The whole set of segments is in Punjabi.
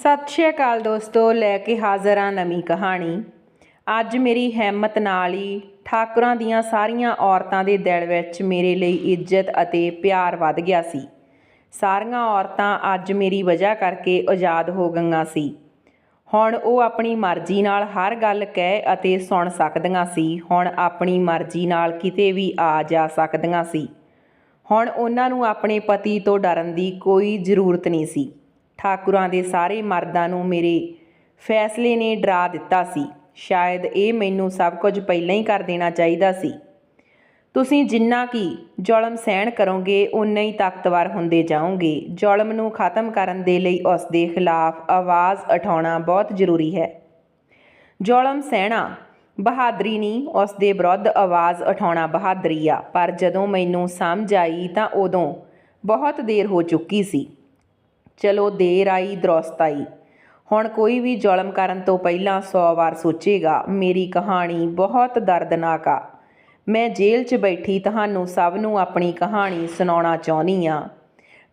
ਸਤਿ ਸ਼੍ਰੀ ਅਕਾਲ ਦੋਸਤੋ, ਲੈ ਕੇ ਹਾਜ਼ਰ ਹਾਂ ਨਵੀਂ ਕਹਾਣੀ। ਅੱਜ ਮੇਰੀ ਹਿੰਮਤ ਨਾਲ ਹੀ ਠਾਕੁਰਾਂ ਦੀਆਂ ਸਾਰੀਆਂ ਔਰਤਾਂ ਦੇ ਦਿਲ ਵਿੱਚ ਮੇਰੇ ਲਈ ਇੱਜ਼ਤ ਅਤੇ ਪਿਆਰ ਵੱਧ ਗਿਆ ਸੀ। ਸਾਰੀਆਂ ਔਰਤਾਂ ਅੱਜ ਮੇਰੀ ਵਜ੍ਹਾ ਕਰਕੇ ਆਜ਼ਾਦ ਹੋ ਗਈਆਂ ਸੀ। ਹੁਣ ਉਹ ਆਪਣੀ ਮਰਜ਼ੀ ਨਾਲ ਹਰ ਗੱਲ ਕਹਿ ਅਤੇ ਸੁਣ ਸਕਦੀਆਂ ਸੀ। ਹੁਣ ਆਪਣੀ ਮਰਜ਼ੀ ਨਾਲ ਕਿਤੇ ਵੀ ਆ ਜਾ ਸਕਦੀਆਂ ਸੀ। ਹੁਣ ਉਹਨਾਂ ਨੂੰ ਆਪਣੇ ਪਤੀ ਤੋਂ ਡਰਨ ਦੀ ਕੋਈ ਜ਼ਰੂਰਤ ਨਹੀਂ ਸੀ। ਠਾਕੁਰਾਂ ਦੇ ਸਾਰੇ ਮਰਦਾਂ ਨੂੰ ਮੇਰੇ ਫੈਸਲੇ ਨੇ ਡਰਾ ਦਿੱਤਾ ਸੀ। ਸ਼ਾਇਦ ਇਹ ਮੈਨੂੰ ਸਭ ਕੁਝ ਪਹਿਲਾਂ ਹੀ ਕਰ ਦੇਣਾ ਚਾਹੀਦਾ ਸੀ। ਤੁਸੀਂ ਜਿੰਨਾ ਕਿ ਜ਼ੁਲਮ ਸਹਿਣ ਕਰੋਗੇ ਓਨਾ ਹੀ ਤਾਕਤਵਰ ਹੁੰਦੇ ਜਾਓਗੇ। ਜ਼ੁਲਮ ਨੂੰ ਖਤਮ ਕਰਨ ਦੇ ਲਈ ਉਸ ਦੇ ਖਿਲਾਫ ਆਵਾਜ਼ ਉਠਾਉਣਾ ਬਹੁਤ ਜ਼ਰੂਰੀ ਹੈ। ਜ਼ੁਲਮ ਸਹਿਣਾ ਬਹਾਦਰੀ ਨਹੀਂ, ਉਸ ਦੇ ਵਿਰੁੱਧ ਆਵਾਜ਼ ਉਠਾਉਣਾ ਬਹਾਦਰੀ ਆ। ਪਰ ਜਦੋਂ ਮੈਨੂੰ ਸਮਝ ਆਈ ਤਾਂ ਉਦੋਂ ਬਹੁਤ ਦੇਰ ਹੋ ਚੁੱਕੀ ਸੀ। ਚਲੋ ਦੇਰ ਆਈ ਦਰੁਸਤ ਆਈ। ਹੁਣ ਕੋਈ ਵੀ ਜ਼ੁਲਮ ਕਰਨ ਤੋਂ ਪਹਿਲਾਂ 100 ਵਾਰ ਸੋਚੇਗਾ। ਮੇਰੀ ਕਹਾਣੀ ਬਹੁਤ ਦਰਦਨਾਕ ਆ। ਮੈਂ ਜੇਲ੍ਹ 'ਚ ਬੈਠੀ ਤੁਹਾਨੂੰ ਸਭ ਨੂੰ ਆਪਣੀ ਕਹਾਣੀ ਸੁਣਾਉਣਾ ਚਾਹੁੰਦੀ ਹਾਂ।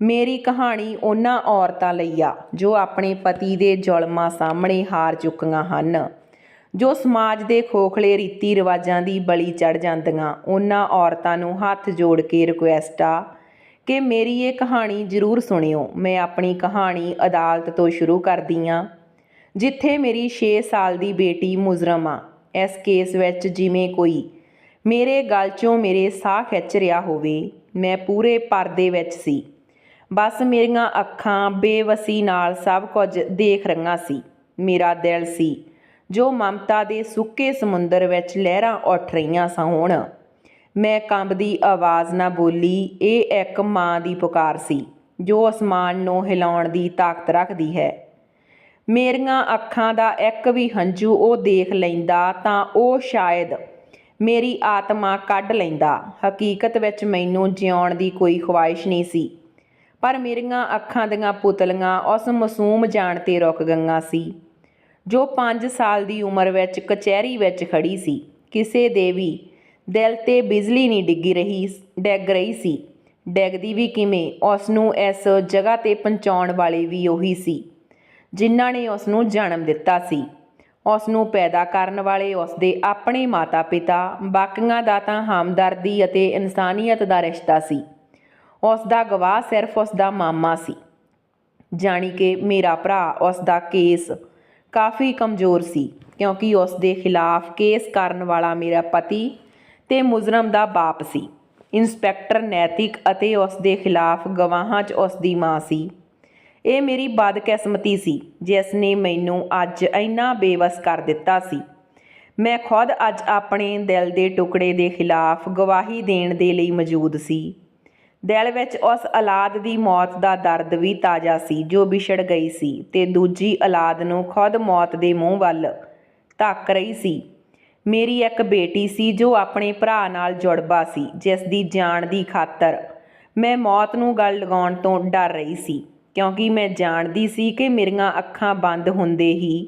ਮੇਰੀ ਕਹਾਣੀ ਉਹਨਾਂ ਔਰਤਾਂ ਲਈ ਆ ਜੋ ਆਪਣੇ ਪਤੀ ਦੇ ਜ਼ੁਲਮਾਂ ਸਾਹਮਣੇ ਹਾਰ ਚੁੱਕੀਆਂ ਹਨ, ਜੋ ਸਮਾਜ ਦੇ ਖੋਖਲੇ ਰੀਤੀ ਰਿਵਾਜਾਂ ਦੀ ਬਲੀ ਚੜ੍ਹ ਜਾਂਦੀਆਂ। ਉਹਨਾਂ ਔਰਤਾਂ ਨੂੰ ਹੱਥ ਜੋੜ ਕੇ ਰਿਕੁਐਸਟ ਆ ਕਿ ਮੇਰੀ ਇਹ ਕਹਾਣੀ ਜ਼ਰੂਰ ਸੁਣਿਓ। ਮੈਂ ਆਪਣੀ ਕਹਾਣੀ ਅਦਾਲਤ ਤੋਂ ਸ਼ੁਰੂ ਕਰਦੀ ਹਾਂ, ਜਿੱਥੇ ਮੇਰੀ 6 ਸਾਲ ਦੀ ਬੇਟੀ ਮੁਜਰਮ ਆ। ਇਸ ਕੇਸ ਵਿੱਚ ਜਿਵੇਂ ਕੋਈ ਮੇਰੇ ਗਲ 'ਚੋਂ ਮੇਰੇ ਸਾਹ ਖਿੱਚ ਰਿਹਾ ਹੋਵੇ। ਮੈਂ ਪੂਰੇ ਪਰਦੇ ਵਿੱਚ ਸੀ। ਬਸ ਮੇਰੀਆਂ ਅੱਖਾਂ ਬੇਵਸੀ ਨਾਲ ਸਭ ਕੁਝ ਦੇਖ ਰਹੀਆਂ ਸੀ। ਮੇਰਾ ਦਿਲ ਸੀ ਜੋ ਮਮਤਾ ਦੇ ਸੁੱਕੇ ਸਮੁੰਦਰ ਵਿੱਚ ਲਹਿਰਾਂ ਉੱਠ ਰਹੀਆਂ ਹੋਣ। ਮੈਂ ਕੰਬਦੀ ਆਵਾਜ਼ ਨਾ ਬੋਲੀ। ਇਹ ਇੱਕ ਮਾਂ ਦੀ ਪੁਕਾਰ ਸੀ ਜੋ ਅਸਮਾਨ ਨੂੰ ਹਿਲਾਉਣ ਦੀ ਤਾਕਤ ਰੱਖਦੀ ਹੈ। ਮੇਰੀਆਂ ਅੱਖਾਂ ਦਾ ਇੱਕ ਵੀ ਹੰਝੂ ਉਹ ਦੇਖ ਲੈਂਦਾ ਤਾਂ ਉਹ ਸ਼ਾਇਦ ਮੇਰੀ ਆਤਮਾ ਕੱਢ ਲੈਂਦਾ। ਹਕੀਕਤ ਵਿੱਚ ਮੈਨੂੰ ਜਿਉਣ ਦੀ ਕੋਈ ਖੁਆਇਸ਼ ਨਹੀਂ ਸੀ, ਪਰ ਮੇਰੀਆਂ ਅੱਖਾਂ ਦੀਆਂ ਪੁਤਲੀਆਂ ਉਸ ਮਾਸੂਮ ਜਾਨ 'ਤੇ ਰੁਕ ਗਈਆਂ ਸੀ ਜੋ 5 ਸਾਲ ਦੀ ਉਮਰ ਵਿੱਚ ਕਚਹਿਰੀ ਵਿੱਚ ਖੜੀ ਸੀ। ਕਿਸੇ ਦੇ ਵੀ ਦਿਲ 'ਤੇ ਬਿਜਲੀ ਨਹੀਂ ਡਿੱਗ ਰਹੀ ਸੀ। ਡਿੱਗਦੀ ਵੀ ਕਿਵੇਂ? ਉਸ ਨੂੰ ਇਸ ਜਗ੍ਹਾ 'ਤੇ ਪਹੁੰਚਾਉਣ ਵਾਲੇ ਵੀ ਉਹੀ ਸੀ ਜਿਨ੍ਹਾਂ ਨੇ ਉਸ ਨੂੰ ਜਨਮ ਦਿੱਤਾ ਸੀ। ਉਸ ਨੂੰ ਪੈਦਾ ਕਰਨ ਵਾਲੇ ਉਸ ਦੇ ਆਪਣੇ ਮਾਤਾ ਪਿਤਾ। ਬਾਕੀਆਂ ਦਾ ਤਾਂ ਹਮਦਰਦੀ ਅਤੇ ਇਨਸਾਨੀਅਤ ਦਾ ਰਿਸ਼ਤਾ ਸੀ। ਉਸ ਦਾ ਗਵਾਹ ਸਿਰਫ ਉਸ ਦਾ ਮਾਮਾ ਸੀ, ਜਾਣੀ ਕਿ ਮੇਰਾ ਭਰਾ। ਉਸ ਦਾ ਕੇਸ ਕਾਫੀ ਕਮਜ਼ੋਰ ਸੀ ਕਿਉਂਕਿ ਉਸ ਦੇ ਖਿਲਾਫ ਕੇਸ ਕਰਨ ਵਾਲਾ ਮੇਰਾ ਪਤੀ ਤੇ ਮੁਜਰਮ ਦਾ ਬਾਪ ਸੀ, ਇੰਸਪੈਕਟਰ ਨੈਤਿਕ, ਅਤੇ ਉਸ ਦੇ ਖਿਲਾਫ ਗਵਾਹਾਂ 'ਚ ਉਸ ਦੀ ਮਾਂ ਸੀ। ਇਹ ਮੇਰੀ ਬਦਕਿਸਮਤੀ ਸੀ ਜਿਸ ਨੇ ਮੈਨੂੰ ਅੱਜ ਇੰਨਾ ਬੇਵੱਸ ਕਰ ਦਿੱਤਾ ਸੀ। ਮੈਂ ਖੁਦ ਅੱਜ ਆਪਣੇ ਦਿਲ ਦੇ ਟੁਕੜੇ ਦੇ ਖਿਲਾਫ ਗਵਾਹੀ ਦੇਣ ਦੇ ਲਈ ਮੌਜੂਦ ਸੀ। ਦਿਲ ਵਿੱਚ ਉਸ ਔਲਾਦ ਦੀ ਮੌਤ ਦਾ ਦਰਦ ਵੀ ਤਾਜ਼ਾ ਸੀ ਜੋ ਵਿਛੜ ਗਈ ਸੀ ਤੇ ਦੂਜੀ ਔਲਾਦ ਨੂੰ ਖੁਦ ਮੌਤ ਦੇ ਮੂੰਹ ਵੱਲ ਧੱਕ ਰਹੀ ਸੀ। ਮੇਰੀ ਇੱਕ ਬੇਟੀ ਸੀ ਜੋ ਆਪਣੇ ਭਰਾ ਨਾਲ ਜੁੜਵਾ ਸੀ, ਜਿਸ ਦੀ ਜਾਨ ਦੀ ਖਾਤਰ ਮੈਂ ਮੌਤ ਨੂੰ ਗਲ ਲਗਾਉਣ ਤੋਂ ਡਰ ਰਹੀ ਸੀ, ਕਿਉਂਕਿ ਮੈਂ ਜਾਣਦੀ ਸੀ ਕਿ ਮੇਰੀਆਂ ਅੱਖਾਂ ਬੰਦ ਹੁੰਦੇ ਹੀ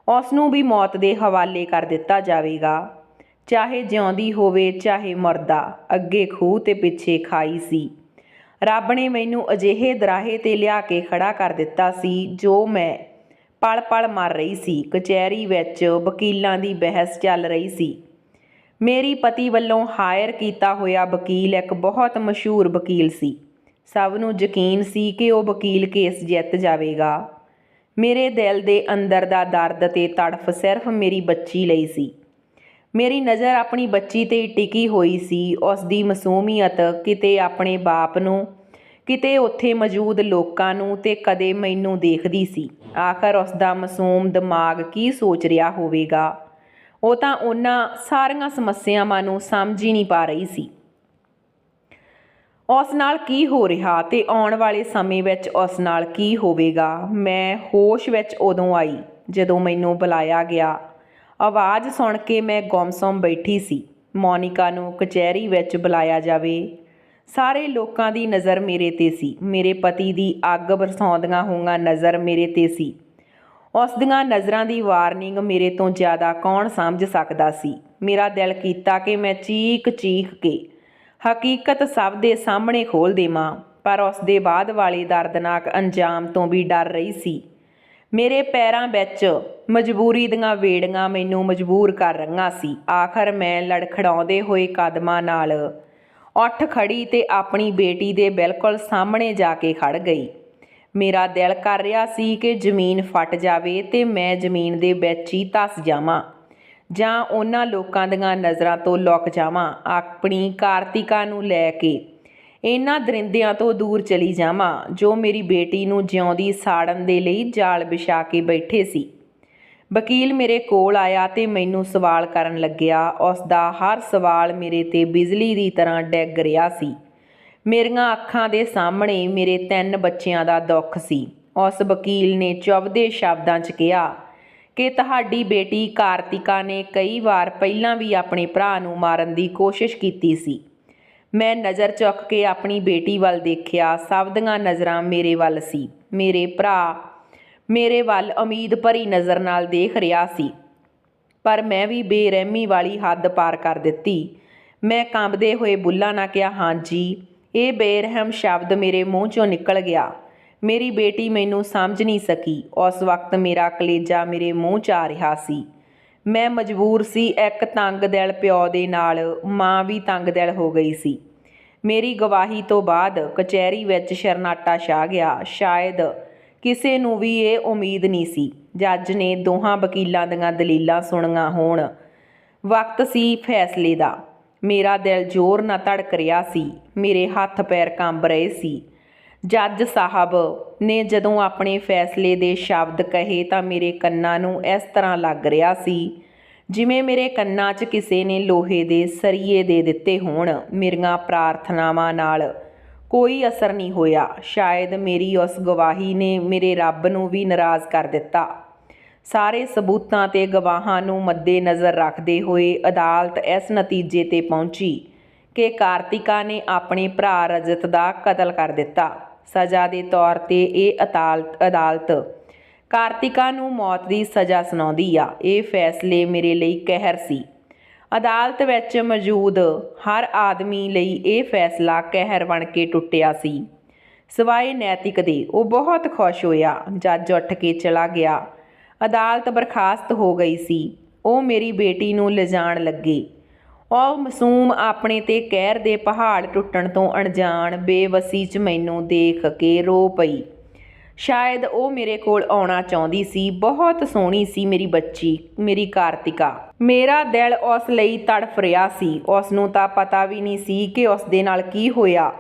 ਉਸ ਨੂੰ ਵੀ ਮੌਤ ਦੇ ਹਵਾਲੇ ਕਰ ਦਿੱਤਾ ਜਾਵੇਗਾ, ਚਾਹੇ ਜਿਉਂਦੀ ਹੋਵੇ ਚਾਹੇ ਮਰਦਾ। ਅੱਗੇ ਖੂਹ ਤੇ ਪਿੱਛੇ ਖਾਈ ਸੀ। ਰੱਬ ਨੇ ਮੈਨੂੰ ਅਜਿਹੇ ਦਰਾਹੇ 'ਤੇ ਲਿਆ ਕੇ ਖੜਾ ਕਰ ਦਿੱਤਾ ਸੀ ਜੋ ਮੈਂ ਪਲ ਪਲ ਮਰ ਰਹੀ ਸੀ। ਕਚਹਿਰੀ ਵਿੱਚ ਵਕੀਲਾਂ ਦੀ ਬਹਿਸ ਚੱਲ ਰਹੀ ਸੀ। ਮੇਰੀ ਪਤੀ ਵੱਲੋਂ ਹਾਇਰ ਕੀਤਾ ਹੋਇਆ ਵਕੀਲ ਇੱਕ ਬਹੁਤ ਮਸ਼ਹੂਰ ਵਕੀਲ ਸੀ। ਸਭ ਨੂੰ ਯਕੀਨ ਸੀ ਕਿ ਉਹ ਵਕੀਲ ਕੇਸ ਜਿੱਤ ਜਾਵੇਗਾ। ਮੇਰੇ ਦਿਲ ਦੇ ਅੰਦਰ ਦਾ ਦਰਦ ਤੇ ਤੜਫ ਸਿਰਫ ਮੇਰੀ ਬੱਚੀ ਲਈ ਸੀ। ਮੇਰੀ ਨਜ਼ਰ ਆਪਣੀ ਬੱਚੀ 'ਤੇ ਟਿਕੀ ਹੋਈ ਸੀ। ਉਸ ਦੀ ਮਾਸੂਮੀਅਤ ਕਿਤੇ ਆਪਣੇ ਬਾਪ ਨੂੰ, ਕਿਤੇ ਉੱਥੇ ਮੌਜੂਦ ਲੋਕਾਂ ਨੂੰ ਤੇ ਕਦੇ ਮੈਨੂੰ ਦੇਖਦੀ ਸੀ। ਆਖਰ ਉਸ ਦਾ ਮਾਸੂਮ ਦਿਮਾਗ ਕੀ ਸੋਚ ਰਿਹਾ ਹੋਵੇਗਾ? ਉਹ ਤਾਂ ਉਹਨਾਂ ਸਾਰੀਆਂ ਸਮੱਸਿਆਵਾਂ ਨੂੰ ਸਮਝ ਹੀ ਨਹੀਂ ਪਾ ਰਹੀ ਸੀ। ਉਸ ਨਾਲ ਕੀ ਹੋ ਰਿਹਾ ਤੇ ਆਉਣ ਵਾਲੇ ਸਮੇਂ ਵਿੱਚ ਉਸ ਨਾਲ ਕੀ ਹੋਵੇਗਾ। ਮੈਂ ਹੋਸ਼ ਵਿੱਚ ਉਦੋਂ ਆਈ ਜਦੋਂ ਮੈਨੂੰ ਬੁਲਾਇਆ ਗਿਆ। ਆਵਾਜ਼ ਸੁਣ ਕੇ ਮੈਂ ਗੁੰਮਸੁੰਮ ਬੈਠੀ ਸੀ। ਮੋਨਿਕਾ ਨੂੰ ਕਚਹਿਰੀ ਵਿੱਚ ਬੁਲਾਇਆ ਜਾਵੇ। ਸਾਰੇ ਲੋਕਾਂ ਦੀ ਨਜ਼ਰ ਮੇਰੇ 'ਤੇ ਸੀ। ਮੇਰੇ ਪਤੀ ਦੀ ਅੱਗ ਬਰਸਾਉਂਦੀਆਂ ਹੋਈਆਂ ਨਜ਼ਰ ਮੇਰੇ 'ਤੇ ਸੀ। ਉਸ ਦੀਆਂ ਨਜ਼ਰਾਂ ਦੀ ਵਾਰਨਿੰਗ ਮੇਰੇ ਤੋਂ ਜ਼ਿਆਦਾ ਕੌਣ ਸਮਝ ਸਕਦਾ ਸੀ। ਮੇਰਾ ਦਿਲ ਕੀਤਾ ਕਿ ਮੈਂ ਚੀਖ ਕੇ ਹਕੀਕਤ ਸਭ ਦੇ ਸਾਹਮਣੇ ਖੋਲ੍ਹ ਦੇਵਾਂ, ਪਰ ਉਸ ਦੇ ਬਾਅਦ ਵਾਲੇ ਦਰਦਨਾਕ ਅੰਜਾਮ ਤੋਂ ਵੀ ਡਰ ਰਹੀ ਸੀ। ਮੇਰੇ ਪੈਰਾਂ ਵਿੱਚ ਮਜਬੂਰੀ ਦੀਆਂ ਵੇੜੀਆਂ ਮੈਨੂੰ ਮਜਬੂਰ ਕਰ ਰਹੀਆਂ ਸੀ। ਆਖਰ ਮੈਂ ਲੜਖੜਾਉਂਦੇ ਹੋਏ ਕਦਮਾਂ ਨਾਲ ਉੱਠ ਖੜੀ ਤੇ ਆਪਣੀ ਬੇਟੀ ਦੇ ਬਿਲਕੁਲ ਸਾਹਮਣੇ ਜਾ ਕੇ ਖੜ ਗਈ। ਮੇਰਾ ਦਿਲ ਕਰ ਰਿਹਾ ਸੀ ਕਿ ਜ਼ਮੀਨ ਫਟ ਜਾਵੇ ਤੇ ਮੈਂ ਜ਼ਮੀਨ ਦੇ ਵਿੱਚ ਹੀ ਧੱਸ ਜਾਵਾਂ ਜਾਂ ਉਹਨਾਂ ਲੋਕਾਂ ਦੀਆਂ ਨਜ਼ਰਾਂ ਤੋਂ ਲੁਕ ਜਾਵਾਂ। ਆਪਣੀ ਕਾਰਤਿਕਾ ਨੂੰ ਲੈ ਕੇ ਇਹਨਾਂ ਦਰਿੰਦਿਆਂ ਤੋਂ ਦੂਰ ਚਲੀ ਜਾਵਾਂ ਜੋ ਮੇਰੀ ਬੇਟੀ ਨੂੰ ਜਿਉਂਦੀ ਸਾੜਨ ਦੇ ਲਈ ਜਾਲ ਵਿਛਾ ਕੇ ਬੈਠੇ ਸੀ। ਵਕੀਲ ਮੇਰੇ ਕੋਲ ਆਇਆ ਤੇ ਮੈਨੂੰ ਸਵਾਲ ਕਰਨ ਲੱਗਿਆ। ਉਸ ਦਾ ਹਰ ਸਵਾਲ ਮੇਰੇ ਤੇ ਬਿਜਲੀ ਦੀ ਤਰ੍ਹਾਂ ਡਿੱਗ ਰਿਹਾ ਸੀ। ਮੇਰੀਆਂ ਅੱਖਾਂ ਦੇ ਸਾਹਮਣੇ ਮੇਰੇ 3 ਬੱਚਿਆਂ ਦਾ ਦੁੱਖ ਸੀ। ਉਸ ਵਕੀਲ ਨੇ ਚੁਭਦੇ ਸ਼ਬਦਾਂ 'ਚ ਕਿਹਾ ਕਿ ਤੁਹਾਡੀ ਬੇਟੀ ਕਾਰਤਿਕਾ ਨੇ ਕਈ ਵਾਰ ਪਹਿਲਾਂ ਵੀ ਆਪਣੇ ਭਰਾ ਨੂੰ ਮਾਰਨ ਦੀ ਕੋਸ਼ਿਸ਼ ਕੀਤੀ ਸੀ। ਮੈਂ ਨਜ਼ਰ ਚੁੱਕ ਕੇ ਆਪਣੀ ਬੇਟੀ ਵੱਲ ਦੇਖਿਆ। ਸਭ ਦੀਆਂ ਨਜ਼ਰਾਂ ਮੇਰੇ ਵੱਲ ਸੀ। ਮੇਰੇ ਭਰਾ ਮੇਰੇ ਵੱਲ ਉਮੀਦ ਭਰੀ ਨਜ਼ਰ ਨਾਲ ਦੇਖ ਰਿਹਾ ਸੀ, ਪਰ ਮੈਂ ਵੀ ਬੇਰਹਿਮੀ ਵਾਲੀ ਹੱਦ ਪਾਰ ਕਰ ਦਿੱਤੀ। ਮੈਂ ਕੰਬਦੇ ਹੋਏ ਬੁੱਲ੍ਹਾਂ ਨਾਲ ਕਿਹਾ, ਹਾਂਜੀ। ਇਹ ਬੇਰਹਿਮ ਸ਼ਬਦ ਮੇਰੇ ਮੂੰਹ 'ਚੋਂ ਨਿਕਲ ਗਿਆ। ਮੇਰੀ ਬੇਟੀ ਮੈਨੂੰ ਸਮਝ ਨਹੀਂ ਸਕੀ। ਉਸ ਵਕਤ ਮੇਰਾ ਕਲੇਜਾ ਮੇਰੇ ਮੂੰਹ 'ਚ ਆ ਰਿਹਾ ਸੀ। ਮੈਂ ਮਜਬੂਰ ਸੀ। ਇੱਕ ਤੰਗ ਦਿਲ ਪਿਓ ਦੇ ਨਾਲ ਮਾਂ ਵੀ ਤੰਗ ਦਿਲ ਹੋ ਗਈ ਸੀ। ਮੇਰੀ ਗਵਾਹੀ ਤੋਂ ਬਾਅਦ ਕਚਹਿਰੀ ਵਿੱਚ ਸ਼ਰਨਾਟਾ ਛਾ ਗਿਆ। ਸ਼ਾਇਦ ਕਿਸੇ ਨੂੰ ਵੀ ਇਹ ਉਮੀਦ ਨਹੀਂ ਸੀ। ਜੱਜ ਨੇ ਦੋਹਾਂ ਵਕੀਲਾਂ ਦੀਆਂ ਦਲੀਲਾਂ ਸੁਣੀਆਂ ਹੋਣ। ਵਕਤ ਸੀ ਫੈਸਲੇ ਦਾ। ਮੇਰਾ ਦਿਲ ਜ਼ੋਰ ਨਾਲ ਧੜਕ ਰਿਹਾ ਸੀ। ਮੇਰੇ ਹੱਥ ਪੈਰ ਕੰਬ ਰਹੇ ਸੀ। ਜੱਜ ਸਾਹਿਬ ਨੇ ਜਦੋਂ ਆਪਣੇ ਫੈਸਲੇ ਦੇ ਸ਼ਬਦ ਕਹੇ ਤਾਂ ਮੇਰੇ ਕੰਨਾਂ ਨੂੰ ਇਸ ਤਰ੍ਹਾਂ ਲੱਗ ਰਿਹਾ ਸੀ ਜਿਵੇਂ ਮੇਰੇ ਕੰਨਾਂ 'ਚ ਕਿਸੇ ਨੇ ਲੋਹੇ ਦੇ ਸਰੀਏ ਦੇ ਦਿੱਤੇ ਹੋਣ। ਮੇਰੀਆਂ ਪ੍ਰਾਰਥਨਾਵਾਂ ਨਾਲ ਕੋਈ ਅਸਰ ਨਹੀਂ ਹੋਇਆ। ਸ਼ਾਇਦ ਮੇਰੀ ਉਸ ਗਵਾਹੀ ਨੇ ਮੇਰੇ ਰੱਬ ਨੂੰ ਵੀ ਨਾਰਾਜ਼ ਕਰ ਦਿੱਤਾ। ਸਾਰੇ ਸਬੂਤਾਂ ਤੇ ਗਵਾਹਾਂ ਨੂੰ ਮੱਦੇ-ਨਜ਼ਰ ਰੱਖਦੇ ਹੋਏ ਅਦਾਲਤ ਇਸ ਨਤੀਜੇ 'ਤੇ ਪਹੁੰਚੀ ਕਿ ਕਾਰਤਿਕਾ ਨੇ ਆਪਣੇ ਭਰਾ ਰਜਤ ਦਾ ਕਤਲ ਕਰ ਦਿੱਤਾ। ਸਜ਼ਾ ਦੇ ਤੌਰ 'ਤੇ ਇਹ ਅਦਾਲਤ ਕਾਰਤਿਕਾ ਨੂੰ ਮੌਤ ਦੀ ਸਜ਼ਾ ਸੁਣਾਉਂਦੀ ਆ। ਇਹ ਫੈਸਲੇ ਮੇਰੇ ਲਈ ਕਹਿਰ ਸੀ। ਅਦਾਲਤ ਵਿੱਚ ਮੌਜੂਦ ਹਰ ਆਦਮੀ ਲਈ ਇਹ ਫੈਸਲਾ ਕਹਿਰ ਬਣ ਕੇ ਟੁੱਟਿਆ ਸੀ, ਸਿਵਾਏ ਨੈਤਿਕ ਦੇ। ਉਹ ਬਹੁਤ ਖੁਸ਼ ਹੋਇਆ। ਜੱਜ ਉੱਠ ਕੇ ਚਲਾ ਗਿਆ। ਅਦਾਲਤ ਬਰਖਾਸਤ ਹੋ ਗਈ ਸੀ। ਉਹ ਮੇਰੀ ਬੇਟੀ ਨੂੰ ਲਿਜਾਣ ਲੱਗੇ। ਉਹ ਮਾਸੂਮ ਆਪਣੇ 'ਤੇ ਕਹਿਰ ਦੇ ਪਹਾੜ ਟੁੱਟਣ ਤੋਂ ਅਣਜਾਣ ਬੇਵਸੀ 'ਚ ਮੈਨੂੰ ਦੇਖ ਕੇ ਰੋ ਪਈ। ਸ਼ਾਇਦ ਉਹ ਮੇਰੇ ਕੋਲ ਆਉਣਾ ਚਾਹੁੰਦੀ ਸੀ। ਬਹੁਤ ਸੋਹਣੀ ਸੀ ਮੇਰੀ ਬੱਚੀ, ਮੇਰੀ ਕਾਰਤਿਕਾ। ਮੇਰਾ ਦਿਲ ਉਸ ਲਈ ਤੜਫ ਰਿਹਾ ਸੀ। ਉਸ ਨੂੰ ਤਾਂ ਪਤਾ ਵੀ ਨਹੀਂ ਸੀ ਕਿ ਉਸ ਦੇ ਨਾਲ ਕੀ ਹੋਇਆ।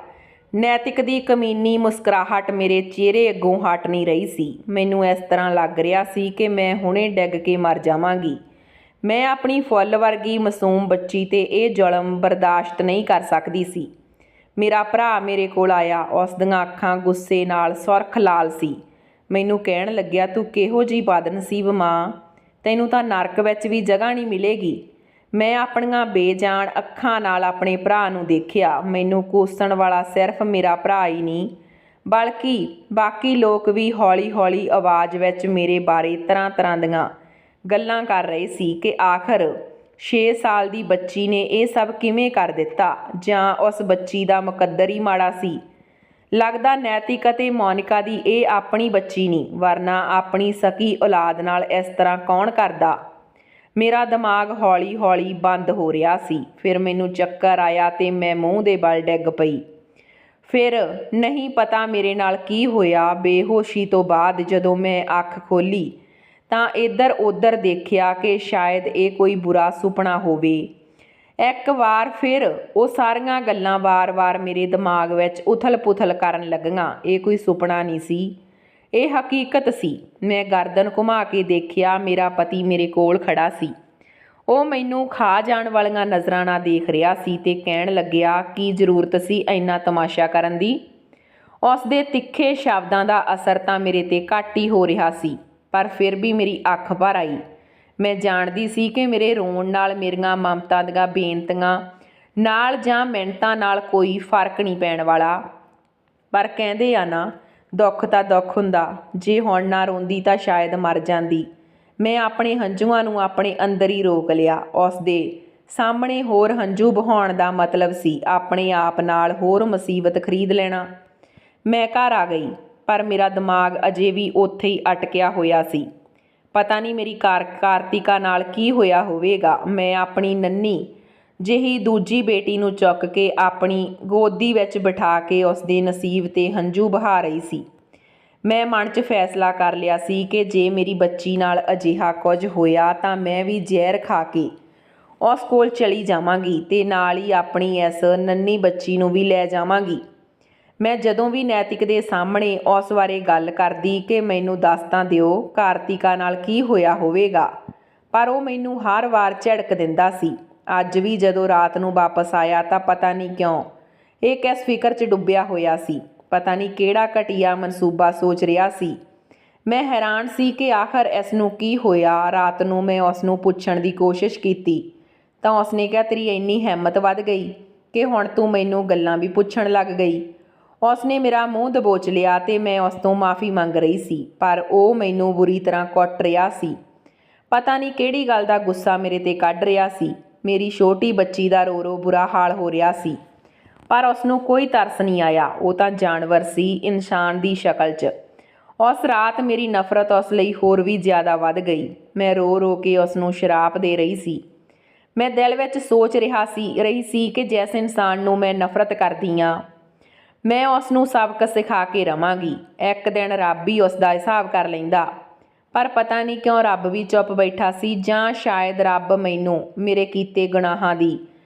ਨੈਤਿਕ ਦੀ ਕਮੀਨੀ ਮੁਸਕਰਾਹਟ ਮੇਰੇ ਚਿਹਰੇ ਅੱਗੋਂ ਹਟ ਨਹੀਂ ਰਹੀ ਸੀ। ਮੈਨੂੰ ਇਸ ਤਰ੍ਹਾਂ ਲੱਗ ਰਿਹਾ ਸੀ ਕਿ ਮੈਂ ਹੁਣੇ ਡਿੱਗ ਕੇ ਮਰ ਜਾਵਾਂਗੀ। ਮੈਂ ਆਪਣੀ ਫੁੱਲ ਵਰਗੀ ਮਾਸੂਮ ਬੱਚੀ 'ਤੇ ਇਹ ਜ਼ੁਲਮ ਬਰਦਾਸ਼ਤ ਨਹੀਂ ਕਰ ਸਕਦੀ ਸੀ। ਮੇਰਾ ਭਰਾ ਮੇਰੇ ਕੋਲ ਆਇਆ। ਉਸ ਦੀਆਂ ਅੱਖਾਂ ਗੁੱਸੇ ਨਾਲ ਸੁਰਖ ਲਾਲ ਸੀ। ਮੈਨੂੰ ਕਹਿਣ ਲੱਗਿਆ, ਤੂੰ ਕਿਹੋ ਜਿਹੀ ਬਦਨਸੀਬ ਮਾਂ, ਤੈਨੂੰ ਤਾਂ ਨਰਕ ਵਿੱਚ ਵੀ ਜਗ੍ਹਾ ਨਹੀਂ ਮਿਲੇਗੀ। ਮੈਂ ਆਪਣੀਆਂ ਬੇਜਾਨ ਅੱਖਾਂ ਨਾਲ ਆਪਣੇ ਭਰਾ ਨੂੰ ਦੇਖਿਆ। ਮੈਨੂੰ ਕੋਸਣ ਵਾਲਾ ਸਿਰਫ ਮੇਰਾ ਭਰਾ ਹੀ ਨਹੀਂ, ਬਲਕਿ ਬਾਕੀ ਲੋਕ ਵੀ ਹੌਲੀ-ਹੌਲੀ ਆਵਾਜ਼ ਵਿੱਚ ਮੇਰੇ ਬਾਰੇ ਤਰ੍ਹਾਂ-ਤਰ੍ਹਾਂ ਦੀਆਂ ਗੱਲਾਂ ਕਰ ਰਹੇ ਸੀ ਕਿ ਆਖਰ 6 ਸਾਲ ਦੀ ਬੱਚੀ ਨੇ ਇਹ ਸਭ ਕਿਵੇਂ ਕਰ ਦਿੱਤਾ, ਜਾਂ ਉਸ ਬੱਚੀ ਦਾ ਮੁਕੱਦਰ ਹੀ ਮਾੜਾ ਸੀ। ਲੱਗਦਾ ਨੈਤਿਕ ਅਤੇ ਮੋਨਿਕਾ ਦੀ ਇਹ ਆਪਣੀ ਬੱਚੀ ਨਹੀਂ, ਵਰਨਾ ਆਪਣੀ ਸਕੀ ਔਲਾਦ ਨਾਲ ਇਸ ਤਰ੍ਹਾਂ ਕੌਣ ਕਰਦਾ। ਮੇਰਾ ਦਿਮਾਗ ਹੌਲੀ-ਹੌਲੀ ਬੰਦ ਹੋ ਰਿਹਾ ਸੀ। ਫਿਰ ਮੈਨੂੰ ਚੱਕਰ ਆਇਆ ਤੇ ਮੈਂ ਮੂੰਹ ਦੇ ਬਲ ਡਿੱਗ ਪਈ। ਫਿਰ ਨਹੀਂ ਪਤਾ ਮੇਰੇ ਨਾਲ ਕੀ ਹੋਇਆ। ਬੇਹੋਸ਼ੀ ਤੋਂ ਬਾਅਦ ਜਦੋਂ ਮੈਂ ਅੱਖ ਖੋਲ੍ਹੀ ਤਾਂ ਇੱਧਰ-ਉੱਧਰ ਦੇਖਿਆ ਕਿ ਸ਼ਾਇਦ ਇਹ ਕੋਈ ਬੁਰਾ ਸੁਪਨਾ ਹੋਵੇ। ਇੱਕ ਵਾਰ ਫਿਰ ਉਹ ਸਾਰੀਆਂ ਗੱਲਾਂ ਵਾਰ-ਵਾਰ ਮੇਰੇ ਦਿਮਾਗ ਵਿੱਚ ਉਥਲ-ਪੁਥਲ ਕਰਨ ਲੱਗੀਆਂ। ਇਹ ਕੋਈ ਸੁਪਨਾ ਨਹੀਂ ਸੀ, ਇਹ ਹਕੀਕਤ ਸੀ। ਮੈਂ ਗਰਦਨ ਘੁਮਾ ਕੇ ਦੇਖਿਆ। ਮੇਰਾ ਪਤੀ ਮੇਰੇ ਕੋਲ ਖੜਾ ਸੀ। ਉਹ ਮੈਨੂੰ ਖਾ ਜਾਣ ਵਾਲੀਆਂ ਨਜ਼ਰਾਂ ਨਾਲ ਦੇਖ ਰਿਹਾ ਸੀ ਤੇ ਕਹਿਣ ਲੱਗਿਆ, ਕੀ ਜ਼ਰੂਰਤ ਸੀ ਇੰਨਾ ਤਮਾਸ਼ਾ ਕਰਨ ਦੀ। ਉਸ ਦੇ ਤਿੱਖੇ ਸ਼ਬਦਾਂ ਦਾ ਅਸਰ ਤਾਂ ਮੇਰੇ 'ਤੇ ਘੱਟ ਹੀ ਹੋ ਰਿਹਾ ਸੀ, ਪਰ ਫਿਰ ਵੀ ਮੇਰੀ ਅੱਖ ਭਰ ਆਈ। ਮੈਂ ਜਾਣਦੀ ਸੀ ਕਿ ਮੇਰੇ ਰੋਣ ਨਾਲ, ਮੇਰੀਆਂ ਮਮਤਾ ਦੀਆਂ ਬੇਨਤੀਆਂ ਨਾਲ ਜਾਂ ਮਿੰਨਤਾਂ ਨਾਲ ਕੋਈ ਫਰਕ ਨਹੀਂ ਪੈਣ ਵਾਲਾ। ਪਰ ਕਹਿੰਦੇ ਆ ਨਾ, ਦੁੱਖ ਤਾਂ ਦੁੱਖ ਹੁੰਦਾ। ਜੇ ਹੁਣ ਨਾ ਰੋਂਦੀ ਤਾਂ ਸ਼ਾਇਦ ਮਰ ਜਾਂਦੀ। ਮੈਂ ਆਪਣੇ ਹੰਝੂਆਂ ਨੂੰ ਆਪਣੇ ਅੰਦਰ ਹੀ ਰੋਕ ਲਿਆ। ਉਸ ਦੇ ਸਾਹਮਣੇ ਹੋਰ ਹੰਝੂ ਬਹਾਉਣ ਦਾ ਮਤਲਬ ਸੀ ਆਪਣੇ ਆਪ ਨਾਲ ਹੋਰ ਮੁਸੀਬਤ ਖਰੀਦ ਲੈਣਾ। ਮੈਂ ਘਰ ਆ ਗਈ। ਪਰ ਮੇਰਾ ਦਿਮਾਗ ਅਜੇ ਵੀ ਉੱਥੇ ਹੀ ਅਟਕਿਆ ਹੋਇਆ ਸੀ। ਪਤਾ ਨਹੀਂ ਮੇਰੀ ਕਾਰਤਿਕਾ ਨਾਲ ਕੀ ਹੋਇਆ ਹੋਵੇਗਾ। ਮੈਂ ਆਪਣੀ ਨੰਨੀ ਜਿਹੀ ਦੂਜੀ ਬੇਟੀ ਨੂੰ ਚੁੱਕ ਕੇ ਆਪਣੀ ਗੋਦੀ ਵਿੱਚ ਬਿਠਾ ਕੇ ਉਸਦੇ ਨਸੀਬ 'ਤੇ ਹੰਝੂ ਬਹਾ ਰਹੀ ਸੀ। ਮੈਂ ਮਨ 'ਚ ਫੈਸਲਾ ਕਰ ਲਿਆ ਸੀ ਕਿ ਜੇ ਮੇਰੀ ਬੱਚੀ ਨਾਲ ਅਜਿਹਾ ਕੁਝ ਹੋਇਆ ਤਾਂ ਮੈਂ ਵੀ ਜ਼ਹਿਰ ਖਾ ਕੇ ਉਸ ਕੋਲ ਚਲੀ ਜਾਵਾਂਗੀ ਅਤੇ ਨਾਲ ਹੀ ਆਪਣੀ ਇਸ ਨੰਨੀ ਬੱਚੀ ਨੂੰ ਵੀ ਲੈ ਜਾਵਾਂਗੀ। ਮੈਂ ਜਦੋਂ ਵੀ ਨੈਤਿਕ ਦੇ ਸਾਹਮਣੇ ਉਸ ਬਾਰੇ ਗੱਲ ਕਰਦੀ ਕਿ ਮੈਨੂੰ ਦੱਸ ਤਾਂ ਦਿਓ ਕਾਰਤਿਕਾ ਨਾਲ ਕੀ ਹੋਇਆ ਹੋਵੇਗਾ, ਪਰ ਉਹ ਮੈਨੂੰ ਹਰ ਵਾਰ ਝਿੜਕ ਦਿੰਦਾ ਸੀ। ਅੱਜ ਵੀ ਜਦੋਂ ਰਾਤ ਨੂੰ ਵਾਪਸ ਆਇਆ ਤਾਂ ਪਤਾ ਨਹੀਂ ਕਿਉਂ ਇਹ ਕਿਸ ਫਿਕਰ 'ਚ ਡੁੱਬਿਆ ਹੋਇਆ ਸੀ। ਪਤਾ ਨਹੀਂ ਕਿਹੜਾ ਘਟੀਆ ਮਨਸੂਬਾ ਸੋਚ ਰਿਹਾ ਸੀ। ਮੈਂ ਹੈਰਾਨ ਸੀ ਕਿ ਆਖਰ ਇਸ ਨੂੰ ਕੀ ਹੋਇਆ। ਰਾਤ ਨੂੰ ਮੈਂ ਉਸ ਨੂੰ ਪੁੱਛਣ ਦੀ ਕੋਸ਼ਿਸ਼ ਕੀਤੀ ਤਾਂ ਉਸਨੇ ਕਿਹਾ, ਤੇਰੀ ਇੰਨੀ ਹਿੰਮਤ ਵੱਧ ਗਈ ਕਿ ਹੁਣ ਤੂੰ ਮੈਨੂੰ ਗੱਲਾਂ ਵੀ ਪੁੱਛਣ ਲੱਗ ਗਈ। ਉਸਨੇ ਮੇਰਾ ਮੂੰਹ ਦਬੋਚ ਲਿਆ ਅਤੇ ਮੈਂ ਉਸ ਤੋਂ ਮਾफ़ੀ ਮੰਗ ਰਹੀ ਸੀ, ਪਰ ਉਹ ਮੈਨੂੰ ਬੁਰੀ ਤਰ੍ਹਾਂ ਕੁੱਟ ਰਿਹਾ ਸੀ। ਪਤਾ ਨਹੀਂ ਕਿਹੜੀ ਗੱਲ ਦਾ ਗੁੱਸਾ ਮੇਰੇ 'ਤੇ ਕੱਢ ਰਿਹਾ ਸੀ। ਮੇਰੀ ਛੋਟੀ ਬੱਚੀ ਦਾ ਰੋ ਰੋ ਬੁਰਾ ਹਾਲ ਹੋ ਰਿਹਾ ਸੀ, ਪਰ ਉਸ ਨੂੰ ਕੋਈ ਤਰਸ ਨਹੀਂ ਆਇਆ। ਉਹ ਤਾਂ ਜਾਨਵਰ ਸੀ, ਇਨਸਾਨ ਦੀ ਸ਼ਕਲ 'ਚ। ਉਸ ਰਾਤ ਮੇਰੀ ਨਫ਼ਰਤ ਉਸ ਲਈ ਹੋਰ ਵੀ ਜ਼ਿਆਦਾ ਵੱਧ ਗਈ। ਮੈਂ ਰੋ ਰੋ ਕੇ ਉਸ ਨੂੰ ਸ਼ਰਾਪ ਦੇ ਰਹੀ ਸੀ। ਮੈਂ ਦਿਲ ਵਿੱਚ ਸੋਚ ਰਹੀ ਸੀ ਕਿ ਜਿਸ ਇਨਸਾਨ ਨੂੰ ਮੈਂ ਨਫ਼ਰਤ ਕਰਦੀ ਹਾਂ, ਮੈਂ ਉਸ ਨੂੰ ਸਬਕ ਸਿਖਾ ਕੇ ਰਵਾਂਗੀ। ਇੱਕ ਦਿਨ ਰੱਬ ਹੀ ਉਸ ਦਾ ਹਿਸਾਬ ਕਰ ਲੈਂਦਾ। ਪਰ ਪਤਾ ਨਹੀਂ ਕਿਉਂ ਰੱਬ ਵੀ ਚੁੱਪ ਬੈਠਾ ਸੀ, ਜਾਂ ਸ਼ਾਇਦ ਰੱਬ ਮੈਨੂੰ ਮੇਰੇ ਕੀਤੇ ਗੁਨਾਹਾਂ ਦੀ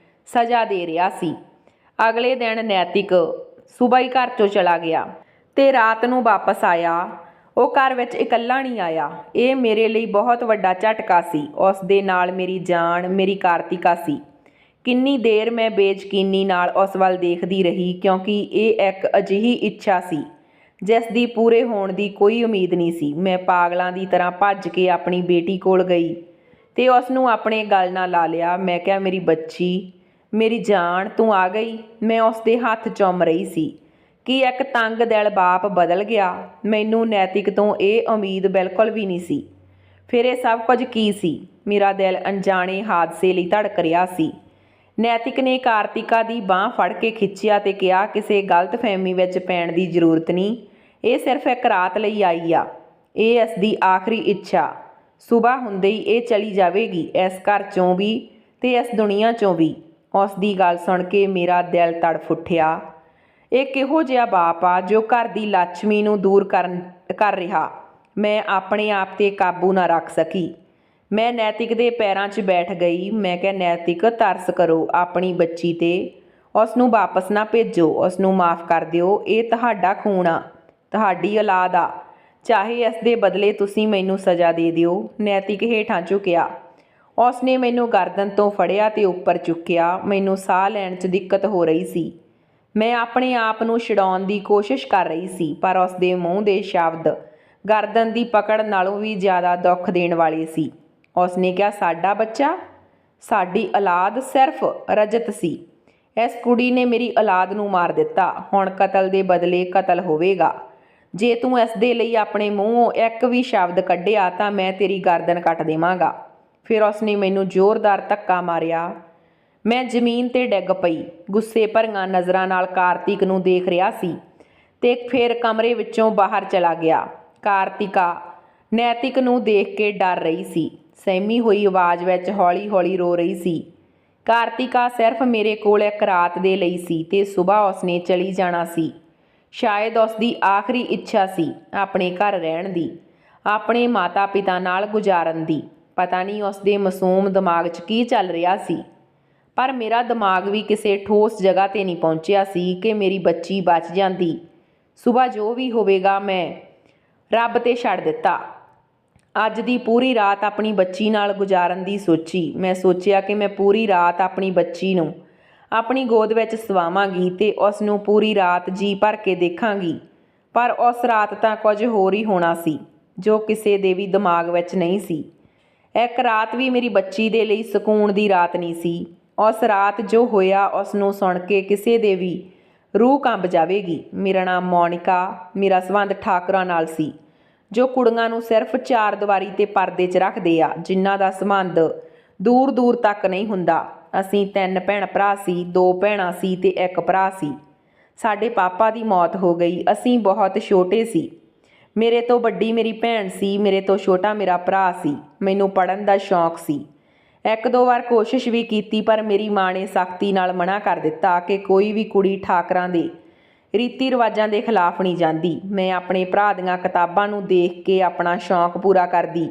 ਸਜ਼ਾ ਦੇ ਰਿਹਾ ਸੀ। ਅਗਲੇ ਦਿਨ ਨੈਤਿਕ ਸੁਬਾਹ ਹੀ ਘਰ 'ਚੋਂ ਚਲਾ ਗਿਆ ਅਤੇ ਰਾਤ ਨੂੰ ਵਾਪਸ ਆਇਆ। ਉਹ ਘਰ ਵਿੱਚ ਇਕੱਲਾ ਨਹੀਂ ਆਇਆ। ਇਹ ਮੇਰੇ ਲਈ ਬਹੁਤ ਵੱਡਾ ਝਟਕਾ ਸੀ। ਉਸ ਦੇ ਨਾਲ ਮੇਰੀ ਜਾਨ, ਮੇਰੀ ਕਾਰਤਿਕਾ ਸੀ। ਕਿੰਨੀ ਦੇਰ ਮੈਂ ਬੇਯਕੀਨੀ ਨਾਲ ਉਸ ਵੱਲ ਦੇਖਦੀ ਰਹੀ, ਕਿਉਂਕਿ ਇਹ ਇੱਕ ਅਜਿਹੀ ਇੱਛਾ ਸੀ ਜਿਸ ਦੀ ਪੂਰੇ ਹੋਣ ਦੀ ਕੋਈ ਉਮੀਦ ਨਹੀਂ ਸੀ। ਮੈਂ ਪਾਗਲਾਂ ਦੀ ਤਰ੍ਹਾਂ ਭੱਜ ਕੇ ਆਪਣੀ ਬੇਟੀ ਕੋਲ ਗਈ ਅਤੇ ਉਸ ਨੂੰ ਆਪਣੇ ਗਲ ਨਾਲ ਲਾ ਲਿਆ। ਮੈਂ ਕਿਹਾ, ਮੇਰੀ ਬੱਚੀ, ਮੇਰੀ ਜਾਨ, ਤੂੰ ਆ ਗਈ। ਮੈਂ ਉਸ ਦੇ ਹੱਥ ਚੁੰਮ ਰਹੀ ਸੀ ਕਿ ਇੱਕ ਤੰਗ ਦਿਲ ਬਾਪ ਬਦਲ ਗਿਆ। ਮੈਨੂੰ ਨੈਤਿਕ ਤੋਂ ਇਹ ਉਮੀਦ ਬਿਲਕੁਲ ਵੀ ਨਹੀਂ ਸੀ। ਫਿਰ ਇਹ ਸਭ ਕੁਝ ਕੀ ਸੀ? ਮੇਰਾ ਦਿਲ ਅਣਜਾਣੇ ਹਾਦਸੇ ਲਈ ਧੜਕ ਰਿਹਾ ਸੀ। ਨੈਤਿਕ ਨੇ ਕਾਰਤਿਕਾ ਦੀ ਬਾਂਹ ਫੜ ਕੇ ਖਿੱਚਿਆ ਅਤੇ ਕਿਹਾ, ਕਿਸੇ ਗਲਤਫਹਿਮੀ ਵਿੱਚ ਪੈਣ ਦੀ ਜ਼ਰੂਰਤ ਨਹੀਂ। ਇਹ ਸਿਰਫ ਇੱਕ ਰਾਤ ਲਈ ਆਈ ਆ। ਇਹ ਇਸ ਦੀ ਆਖਰੀ ਇੱਛਾ। ਸੁਬਾਹ ਹੁੰਦੇ ਹੀ ਇਹ ਚਲੀ ਜਾਵੇਗੀ, ਇਸ ਘਰ 'ਚੋਂ ਵੀ ਅਤੇ ਇਸ ਦੁਨੀਆ 'ਚੋਂ ਵੀ। ਉਸ ਦੀ ਗੱਲ ਸੁਣ ਕੇ ਮੇਰਾ ਦਿਲ ਤੜਫ ਉੱਠਿਆ। ਇਹ ਕਿਹੋ ਜਿਹਾ ਬਾਪ ਆ ਜੋ ਘਰ ਦੀ ਲੱਛਮੀ ਨੂੰ ਦੂਰ ਕਰ ਰਿਹਾ। ਮੈਂ ਆਪਣੇ ਆਪ 'ਤੇ ਕਾਬੂ ਨਾ ਰੱਖ ਸਕੀ। ਮੈਂ ਨੈਤਿਕ ਦੇ ਪੈਰਾਂ 'ਚ ਬੈਠ ਗਈ। ਮੈਂ ਕਿਹਾ, ਨੈਤਿਕ, ਤਰਸ ਕਰੋ ਆਪਣੀ ਬੱਚੀ 'ਤੇ। ਉਸ ਨੂੰ ਵਾਪਸ ਨਾ ਭੇਜੋ। ਉਸ ਨੂੰ ਮਾफ़ ਕਰ ਦਿਓ। ਇਹ ਤੁਹਾਡਾ ਖੂਨ ਆ, ਤੁਹਾਡੀ ਔਲਾਦ ਆ। ਚਾਹੇ ਇਸ ਦੇ ਬਦਲੇ ਤੁਸੀਂ ਮੈਨੂੰ ਸਜ਼ਾ ਦੇ ਦਿਓ। ਨੈਤਿਕ ਹੇਠਾਂ ਝੁਕਿਆ। ਉਸ ਨੇ ਮੈਨੂੰ ਗਰਦਨ ਤੋਂ ਫੜਿਆ ਅਤੇ ਉੱਪਰ ਚੁੱਕਿਆ। ਮੈਨੂੰ ਸਾਹ ਲੈਣ 'ਚ ਦਿੱਕਤ ਹੋ ਰਹੀ ਸੀ। ਮੈਂ ਆਪਣੇ ਆਪ ਨੂੰ ਛੁਡਾਉਣ ਦੀ ਕੋਸ਼ਿਸ਼ ਕਰ ਰਹੀ ਸੀ, ਪਰ ਉਸ ਦੇ ਮੂੰਹ ਦੇ ਸ਼ਬਦ ਗਰਦਨ ਦੀ ਪਕੜ ਨਾਲੋਂ ਵੀ ਜ਼ਿਆਦਾ ਦੁੱਖ ਦੇਣ ਵਾਲੇ ਸੀ। ਉਸ ਨੇ ਕਿਹਾ, ਸਾਡਾ ਬੱਚਾ? ਸਾਡੀ ਔਲਾਦ ਸਿਰਫ ਰਜਤ ਸੀ। ਇਸ ਕੁੜੀ ਨੇ ਮੇਰੀ ਔਲਾਦ ਨੂੰ ਮਾਰ ਦਿੱਤਾ। ਹੁਣ ਕਤਲ ਦੇ ਬਦਲੇ ਕਤਲ ਹੋਵੇਗਾ। ਜੇ ਤੂੰ ਇਸ ਦੇ ਲਈ ਆਪਣੇ ਮੂੰਹੋਂ ਇੱਕ ਵੀ ਸ਼ਬਦ ਕੱਢਿਆ ਤਾਂ ਮੈਂ ਤੇਰੀ ਗਰਦਨ ਕੱਟ ਦੇਵਾਂਗਾ। ਫਿਰ ਉਸ ਨੇ ਮੈਨੂੰ ਜ਼ੋਰਦਾਰ ਧੱਕਾ ਮਾਰਿਆ। ਮੈਂ ਜ਼ਮੀਨ 'ਤੇ ਡਿੱਗ ਪਈ। ਗੁੱਸੇ ਭਰੀਆਂ ਨਜ਼ਰਾਂ ਨਾਲ ਕਾਰਤਿਕ ਨੂੰ ਦੇਖ ਰਿਹਾ ਸੀ ਅਤੇ ਫਿਰ ਕਮਰੇ ਵਿੱਚੋਂ ਬਾਹਰ ਚਲਾ ਗਿਆ। ਕਾਰਤਿਕਾ ਨੈਤਿਕ ਨੂੰ ਦੇਖ ਕੇ ਡਰ ਰਹੀ ਸੀ। ਸਹਿਮੀ ਹੋਈ ਆਵਾਜ਼ ਵਿੱਚ ਹੌਲੀ ਹੌਲੀ ਰੋ ਰਹੀ ਸੀ। ਕਾਰਤਿਕਾ ਸਿਰਫ ਮੇਰੇ ਕੋਲ ਇੱਕ ਰਾਤ ਦੇ ਲਈ ਸੀ ਅਤੇ ਸੁਬਾਹ ਉਸਨੇ ਚਲੀ ਜਾਣਾ ਸੀ। ਸ਼ਾਇਦ ਉਸ ਦੀ ਆਖਰੀ ਇੱਛਾ ਸੀ ਆਪਣੇ ਘਰ ਰਹਿਣ ਦੀ, ਆਪਣੇ ਮਾਤਾ ਪਿਤਾ ਨਾਲ ਗੁਜ਼ਾਰਨ ਦੀ। ਪਤਾ ਨਹੀਂ ਉਸ ਦੇ ਮਾਸੂਮ ਦਿਮਾਗ 'ਚ ਕੀ ਚੱਲ ਰਿਹਾ ਸੀ, ਪਰ ਮੇਰਾ ਦਿਮਾਗ ਵੀ ਕਿਸੇ ਠੋਸ ਜਗ੍ਹਾ 'ਤੇ ਨਹੀਂ ਪਹੁੰਚਿਆ ਸੀ ਕਿ ਮੇਰੀ ਬੱਚੀ ਬਚ ਜਾਂਦੀ। ਸੁਬਾਹ ਜੋ ਵੀ ਹੋਵੇਗਾ ਮੈਂ ਰੱਬ 'ਤੇ ਛੱਡ ਦਿੱਤਾ। ਅੱਜ ਦੀ ਪੂਰੀ ਰਾਤ ਆਪਣੀ ਬੱਚੀ ਨਾਲ ਗੁਜ਼ਾਰਨ ਦੀ ਸੋਚੀ। ਮੈਂ ਸੋਚਿਆ ਕਿ ਮੈਂ ਪੂਰੀ ਰਾਤ ਆਪਣੀ ਬੱਚੀ ਨੂੰ ਆਪਣੀ ਗੋਦ ਵਿੱਚ ਸਵਾਵਾਂਗੀ ਅਤੇ ਉਸ ਨੂੰ ਪੂਰੀ ਰਾਤ ਜੀ ਭਰ ਕੇ ਦੇਖਾਂਗੀ। ਪਰ ਉਸ ਰਾਤ ਤਾਂ ਕੁਝ ਹੋਰ ਹੀ ਹੋਣਾ ਸੀ ਜੋ ਕਿਸੇ ਦੇ ਵੀ ਦਿਮਾਗ ਵਿੱਚ ਨਹੀਂ ਸੀ। ਇੱਕ ਰਾਤ ਵੀ ਮੇਰੀ ਬੱਚੀ ਦੇ ਲਈ ਸਕੂਨ ਦੀ ਰਾਤ ਨਹੀਂ ਸੀ। ਉਸ ਰਾਤ ਜੋ ਹੋਇਆ ਉਸ ਨੂੰ ਸੁਣ ਕੇ ਕਿਸੇ ਦੇ ਵੀ ਰੂਹ ਕੰਬ ਜਾਵੇਗੀ। ਮੇਰਾ ਨਾਮ ਮੋਨਿਕਾ। ਮੇਰਾ ਸੰਬੰਧ ਠਾਕੁਰਾਂ ਨਾਲ ਸੀ, ਜੋ ਕੁੜੀਆਂ ਨੂੰ ਸਿਰਫ ਚਾਰ ਦੀਵਾਰੀ 'ਤੇ ਪਰਦੇ 'ਚ ਰੱਖਦੇ ਆ, ਜਿਨ੍ਹਾਂ ਦਾ ਸੰਬੰਧ ਦੂਰ ਦੂਰ ਤੱਕ ਨਹੀਂ ਹੁੰਦਾ। ਅਸੀਂ 3 ਭੈਣ ਭਰਾ ਸੀ, 2 ਭੈਣਾਂ ਸੀ ਅਤੇ 1 ਭਰਾ ਸੀ। ਸਾਡੇ ਪਾਪਾ ਦੀ ਮੌਤ ਹੋ ਗਈ। ਅਸੀਂ ਬਹੁਤ ਛੋਟੇ ਸੀ। ਮੇਰੇ ਤੋਂ ਵੱਡੀ ਮੇਰੀ ਭੈਣ ਸੀ, ਮੇਰੇ ਤੋਂ ਛੋਟਾ ਮੇਰਾ ਭਰਾ ਸੀ। ਮੈਨੂੰ ਪੜ੍ਹਨ ਦਾ ਸ਼ੌਂਕ ਸੀ। ਇੱਕ ਦੋ ਵਾਰ ਕੋਸ਼ਿਸ਼ ਵੀ ਕੀਤੀ, ਪਰ ਮੇਰੀ ਮਾਂ ਨੇ ਸਖਤੀ ਨਾਲ ਮਨਾ ਕਰ ਦਿੱਤਾ ਕਿ ਕੋਈ ਵੀ ਕੁੜੀ ਠਾਕਰਾਂ ਦੇ ਰੀਤੀ ਰਿਵਾਜਾਂ ਦੇ ਖਿਲਾਫ ਨਹੀਂ ਜਾਂਦੀ। ਮੈਂ ਆਪਣੇ ਭਰਾ ਦੀਆਂ ਕਿਤਾਬਾਂ ਨੂੰ ਦੇਖ ਕੇ ਆਪਣਾ ਸ਼ੌਂਕ ਪੂਰਾ ਕਰਦੀ।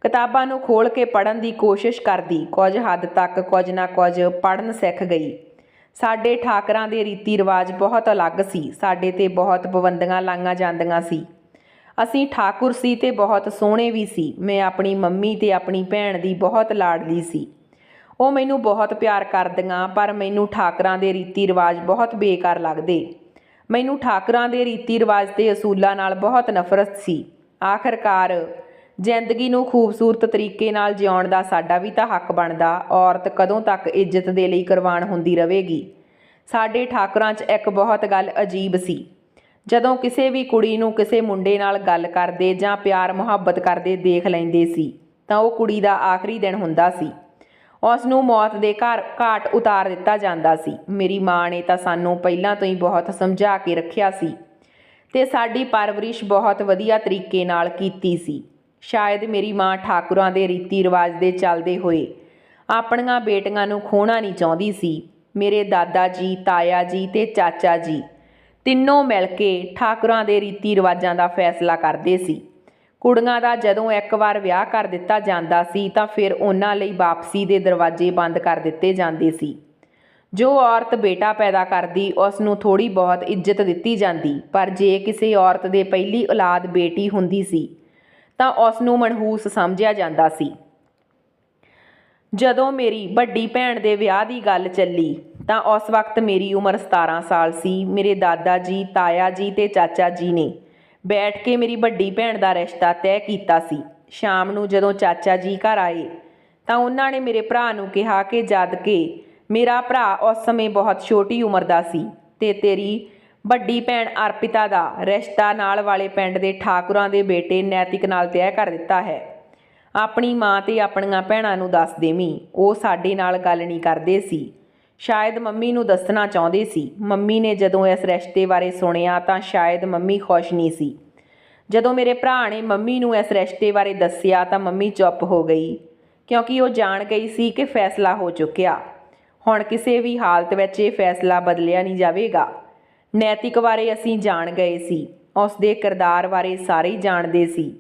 ਕਿਤਾਬਾਂ ਨੂੰ ਖੋਲ੍ਹ ਕੇ ਪੜ੍ਹਨ ਦੀ ਕੋਸ਼ਿਸ਼ ਕਰਦੀ। ਕੁਝ ਹੱਦ ਤੱਕ ਕੁਝ ਨਾ ਕੁਝ ਪੜ੍ਹਨ ਸਿੱਖ ਗਈ। ਸਾਡੇ ਠਾਕਰਾਂ ਦੇ ਰੀਤੀ ਰਿਵਾਜ ਬਹੁਤ ਅਲੱਗ ਸੀ। ਸਾਡੇ 'ਤੇ ਬਹੁਤ ਪਾਬੰਦੀਆਂ ਲਾਈਆਂ ਜਾਂਦੀਆਂ ਸੀ। ਅਸੀਂ ਠਾਕੁਰ ਸੀ ਤੇ ਬਹੁਤ ਸੋਹਣੇ ਵੀ ਸੀ। ਮੈਂ ਆਪਣੀ ਮੰਮੀ ਤੇ ਆਪਣੀ ਭੈਣ ਦੀ ਬਹੁਤ ਲਾਡਲੀ ਸੀ। ਉਹ ਮੈਨੂੰ ਬਹੁਤ ਪਿਆਰ ਕਰਦੀਆਂ, ਪਰ ਮੈਨੂੰ ਠਾਕਰਾਂ ਦੇ ਰੀਤੀ ਰਿਵਾਜ ਬਹੁਤ ਬੇਕਾਰ ਲੱਗਦੇ। ਮੈਨੂੰ ਠਾਕਰਾਂ ਦੇ ਰੀਤੀ ਰਿਵਾਜ ਤੇ ਅਸੂਲਾਂ ਨਾਲ ਬਹੁਤ ਨਫ਼ਰਤ ਸੀ। ਆਖਰਕਾਰ ਜ਼ਿੰਦਗੀ ਨੂੰ ਖੂਬਸੂਰਤ ਤਰੀਕੇ ਨਾਲ ਜਿਉਣ ਦਾ ਸਾਡਾ ਵੀ ਤਾਂ ਹੱਕ ਬਣਦਾ। ਔਰਤ ਕਦੋਂ ਤੱਕ ਇੱਜ਼ਤ ਦੇ ਲਈ ਕੁਰਬਾਨ ਹੁੰਦੀ ਰਹੇਗੀ। ਸਾਡੇ ਠਾਕਰਾਂ 'ਚ ਇੱਕ ਬਹੁਤ ਗੱਲ ਅਜੀਬ ਸੀ। ਜਦੋਂ ਕਿਸੇ ਵੀ ਕੁੜੀ ਨੂੰ ਕਿਸੇ ਮੁੰਡੇ ਨਾਲ ਗੱਲ ਕਰਦੇ ਜਾਂ ਪਿਆਰ ਮੁਹੱਬਤ ਕਰਦੇ ਦੇਖ ਲੈਂਦੇ ਸੀ ਤਾਂ ਉਹ ਕੁੜੀ ਦਾ ਆਖਰੀ ਦਿਨ ਹੁੰਦਾ ਸੀ। ਉਸ ਨੂੰ ਮੌਤ ਦੇ ਘਾਟ ਉਤਾਰ ਦਿੱਤਾ ਜਾਂਦਾ ਸੀ। ਮੇਰੀ ਮਾਂ ਨੇ ਤਾਂ ਸਾਨੂੰ ਪਹਿਲਾਂ ਤੋਂ ਹੀ ਬਹੁਤ ਸਮਝਾ ਕੇ ਰੱਖਿਆ ਸੀ ਤੇ ਸਾਡੀ ਪਰਵਰਿਸ਼ ਬਹੁਤ ਵਧੀਆ ਤਰੀਕੇ ਨਾਲ ਕੀਤੀ ਸੀ। ਸ਼ਾਇਦ ਮੇਰੀ ਮਾਂ ਠਾਕੁਰਾਂ ਦੇ ਰੀਤੀ ਰਿਵਾਜ ਦੇ ਚੱਲਦੇ ਹੋਏ ਆਪਣੀਆਂ ਬੇਟੀਆਂ ਨੂੰ ਖੋਹਣਾ ਨਹੀਂ ਚਾਹੁੰਦੀ ਸੀ। ਮੇਰੇ ਦਾਦਾ ਜੀ, ਤਾਇਆ ਜੀ ਤੇ ਚਾਚਾ ਜੀ ਤਿੰਨੋਂ ਮਿਲ ਕੇ ਠਾਕੁਰਾਂ ਦੇ ਰੀਤੀ ਰਿਵਾਜਾਂ ਦਾ ਫੈਸਲਾ ਕਰਦੇ ਸੀ। ਕੁੜੀਆਂ ਦਾ ਜਦੋਂ ਇੱਕ ਵਾਰ ਵਿਆਹ ਕਰ ਦਿੱਤਾ ਜਾਂਦਾ ਸੀ ਤਾਂ ਫਿਰ ਉਹਨਾਂ ਲਈ ਵਾਪਸੀ ਦੇ ਦਰਵਾਜ਼ੇ ਬੰਦ ਕਰ ਦਿੱਤੇ ਜਾਂਦੇ ਸੀ। ਜੋ ਔਰਤ ਬੇਟਾ ਪੈਦਾ ਕਰਦੀ ਉਸ ਨੂੰ ਥੋੜ੍ਹੀ ਬਹੁਤ ਇੱਜ਼ਤ ਦਿੱਤੀ ਜਾਂਦੀ, ਪਰ ਜੇ ਕਿਸੇ ਔਰਤ ਦੇ ਪਹਿਲੀ ਔਲਾਦ ਬੇਟੀ ਹੁੰਦੀ ਸੀ ਤਾਂ ਉਸ ਨੂੰ ਮਨਹੂਸ ਸਮਝਿਆ ਜਾਂਦਾ ਸੀ। ਜਦੋਂ ਮੇਰੀ ਵੱਡੀ ਭੈਣ ਦੇ ਵਿਆਹ ਦੀ ਗੱਲ ਚੱਲੀ ਤਾਂ ਉਸ ਵਕਤ ਮੇਰੀ ਉਮਰ 17 ਸਾਲ ਸੀ। ਮੇਰੇ ਦਾਦਾ ਜੀ, ਤਾਇਆ ਜੀ ਤੇ ਚਾਚਾ ਜੀ ਨੇ ਬੈਠ ਕੇ ਮੇਰੀ ਵੱਡੀ ਭੈਣ ਦਾ ਰਿਸ਼ਤਾ ਤੈਅ ਕੀਤਾ ਸੀ। ਸ਼ਾਮ ਨੂੰ ਜਦੋਂ ਚਾਚਾ ਜੀ ਘਰ ਆਏ ਤਾਂ ਉਹਨਾਂ ਨੇ ਮੇਰੇ ਭਰਾ ਨੂੰ ਕਿਹਾ ਕਿ ਜਦ ਕਿ ਮੇਰਾ ਭਰਾ ਉਸ ਸਮੇਂ ਬਹੁਤ ਛੋਟੀ ਉਮਰ ਦਾ ਸੀ ਤੇ ਤੇਰੀ ਵੱਡੀ ਭੈਣ ਅਰਪਿਤਾ ਦਾ ਰਿਸ਼ਤਾ ਨਾਲ ਵਾਲੇ ਪਿੰਡ ਦੇ ਠਾਕੁਰਾਂ ਦੇ ਬੇਟੇ ਨੈਤਿਕ ਨਾਲ ਤੈਅ ਕਰ ਦਿੱਤਾ ਹੈ। ਆਪਣੀ ਮਾਂ ਤੇ ਆਪਣੀਆਂ ਭੈਣਾਂ ਨੂੰ ਦੱਸ ਦੇਵੀਂ। ਉਹ ਸਾਡੇ ਨਾਲ ਗੱਲ ਨਹੀਂ ਕਰਦੇ ਸੀ। ਸ਼ਾਇਦ ਮੰਮੀ ਨੂੰ ਦੱਸਣਾ ਚਾਹੁੰਦੇ ਸੀ। ਮੰਮੀ ਨੇ ਜਦੋਂ ਇਸ ਰਿਸ਼ਤੇ ਬਾਰੇ ਸੁਣਿਆ ਤਾਂ ਸ਼ਾਇਦ ਮੰਮੀ ਖੁਸ਼ ਨਹੀਂ ਸੀ। ਜਦੋਂ ਮੇਰੇ ਭਰਾ ਨੇ ਮੰਮੀ ਨੂੰ ਇਸ ਰਿਸ਼ਤੇ ਬਾਰੇ ਦੱਸਿਆ ਤਾਂ ਮੰਮੀ ਚੁੱਪ ਹੋ ਗਈ, ਕਿਉਂਕਿ ਉਹ ਜਾਣ ਗਈ ਸੀ ਕਿ ਫੈਸਲਾ ਹੋ ਚੁੱਕਿਆ। ਹੁਣ ਕਿਸੇ ਵੀ ਹਾਲਤ ਵਿੱਚ ਇਹ ਫੈਸਲਾ ਬਦਲਿਆ ਨਹੀਂ ਜਾਵੇਗਾ। ਨੈਤਿਕ ਬਾਰੇ ਅਸੀਂ ਜਾਣ ਗਏ ਸੀ। ਉਸ ਦੇ ਕਿਰਦਾਰ ਬਾਰੇ ਸਾਰੇ ਹੀ ਜਾਣਦੇ ਸੀ।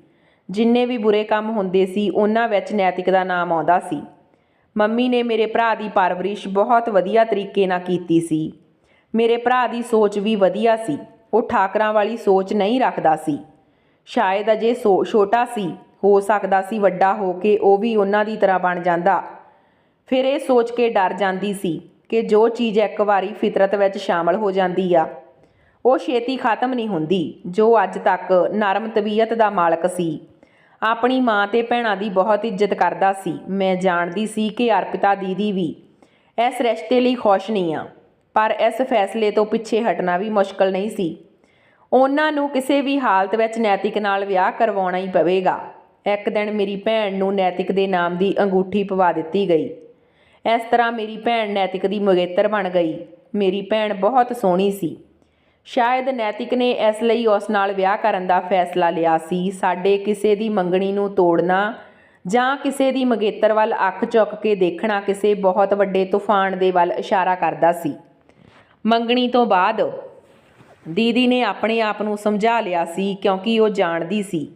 ਜਿੰਨੇ ਵੀ ਬੁਰੇ ਕੰਮ ਹੁੰਦੇ ਸੀ ਉਹਨਾਂ ਵਿੱਚ ਨੈਤਿਕ ਦਾ ਨਾਮ ਆਉਂਦਾ ਸੀ। ਮੰਮੀ ਨੇ ਮੇਰੇ ਭਰਾ ਦੀ ਪਰਵਰਿਸ਼ ਬਹੁਤ ਵਧੀਆ ਤਰੀਕੇ ਨਾਲ ਕੀਤੀ ਸੀ। ਮੇਰੇ ਭਰਾ ਦੀ ਸੋਚ ਵੀ ਵਧੀਆ ਸੀ। ਉਹ ਠਾਕਰਾਂ ਵਾਲੀ ਸੋਚ ਨਹੀਂ ਰੱਖਦਾ ਸੀ। ਸ਼ਾਇਦ ਅਜੇ ਛੋਟਾ ਸੀ, ਹੋ ਸਕਦਾ ਸੀ ਵੱਡਾ ਹੋ ਕੇ ਉਹ ਵੀ ਉਹਨਾਂ ਦੀ ਤਰ੍ਹਾਂ ਬਣ ਜਾਂਦਾ। ਫਿਰ ਇਹ ਸੋਚ ਕੇ ਡਰ ਜਾਂਦੀ ਸੀ ਕਿ ਜੋ ਚੀਜ਼ ਇੱਕ ਵਾਰੀ ਫਿਤਰਤ ਵਿੱਚ ਸ਼ਾਮਲ ਹੋ ਜਾਂਦੀ ਆ ਉਹ ਛੇਤੀ ਖਤਮ ਨਹੀਂ ਹੁੰਦੀ। ਜੋ ਅੱਜ ਤੱਕ ਨਰਮ ਤਬੀਅਤ ਦਾ ਮਾਲਕ ਸੀ, ਆਪਣੀ ਮਾਂ ਤੇ ਭੈਣਾਂ ਦੀ ਬਹੁਤ ਇੱਜ਼ਤ ਕਰਦਾ ਸੀ। ਮੈਂ ਜਾਣਦੀ ਸੀ ਕਿ ਅਰਪਿਤਾ ਦੀਦੀ ਵੀ ਇਸ ਰਿਸ਼ਤੇ ਲਈ ਖੁਸ਼ ਨਹੀਂ ਆ, ਪਰ ਇਸ ਫੈਸਲੇ ਤੋਂ ਪਿੱਛੇ ਹਟਣਾ ਵੀ ਮੁਸ਼ਕਲ ਨਹੀਂ ਸੀ। ਉਹਨਾਂ ਨੂੰ ਕਿਸੇ ਵੀ ਹਾਲਤ ਵਿੱਚ ਨੈਤਿਕ ਨਾਲ ਵਿਆਹ ਕਰਵਾਉਣਾ ਹੀ ਪਵੇਗਾ। ਇੱਕ ਦਿਨ ਮੇਰੀ ਭੈਣ ਨੂੰ ਨੈਤਿਕ ਦੇ ਨਾਮ ਦੀ ਅੰਗੂਠੀ ਪਵਾ ਦਿੱਤੀ ਗਈ। ਇਸ ਤਰ੍ਹਾਂ ਮੇਰੀ ਭੈਣ ਨੈਤਿਕ ਦੀ ਮੰਗੇਤਰ ਬਣ ਗਈ। ਮੇਰੀ ਭੈਣ ਬਹੁਤ ਸੋਹਣੀ ਸੀ। ਸ਼ਾਇਦ ਨੈਤਿਕ ਨੇ ਇਸ ਲਈ ਉਸ ਨਾਲ ਵਿਆਹ ਕਰਨ ਦਾ ਫੈਸਲਾ ਲਿਆ ਸੀ। ਸਾਡੇ ਕਿਸੇ ਦੀ ਮੰਗਣੀ ਨੂੰ ਤੋੜਨਾ ਜਾਂ ਕਿਸੇ ਦੀ ਮੰਗੇਤਰ ਵੱਲ ਅੱਖ ਚੁੱਕ ਕੇ ਦੇਖਣਾ ਕਿਸੇ ਬਹੁਤ ਵੱਡੇ ਤੂਫਾਨ ਦੇ ਵੱਲ ਇਸ਼ਾਰਾ ਕਰਦਾ ਸੀ। ਮੰਗਣੀ ਤੋਂ ਬਾਅਦ ਦੀਦੀ ਨੇ ਆਪਣੇ ਆਪ ਨੂੰ ਸਮਝਾ ਲਿਆ ਸੀ, ਕਿਉਂਕਿ ਉਹ ਜਾਣਦੀ ਸੀ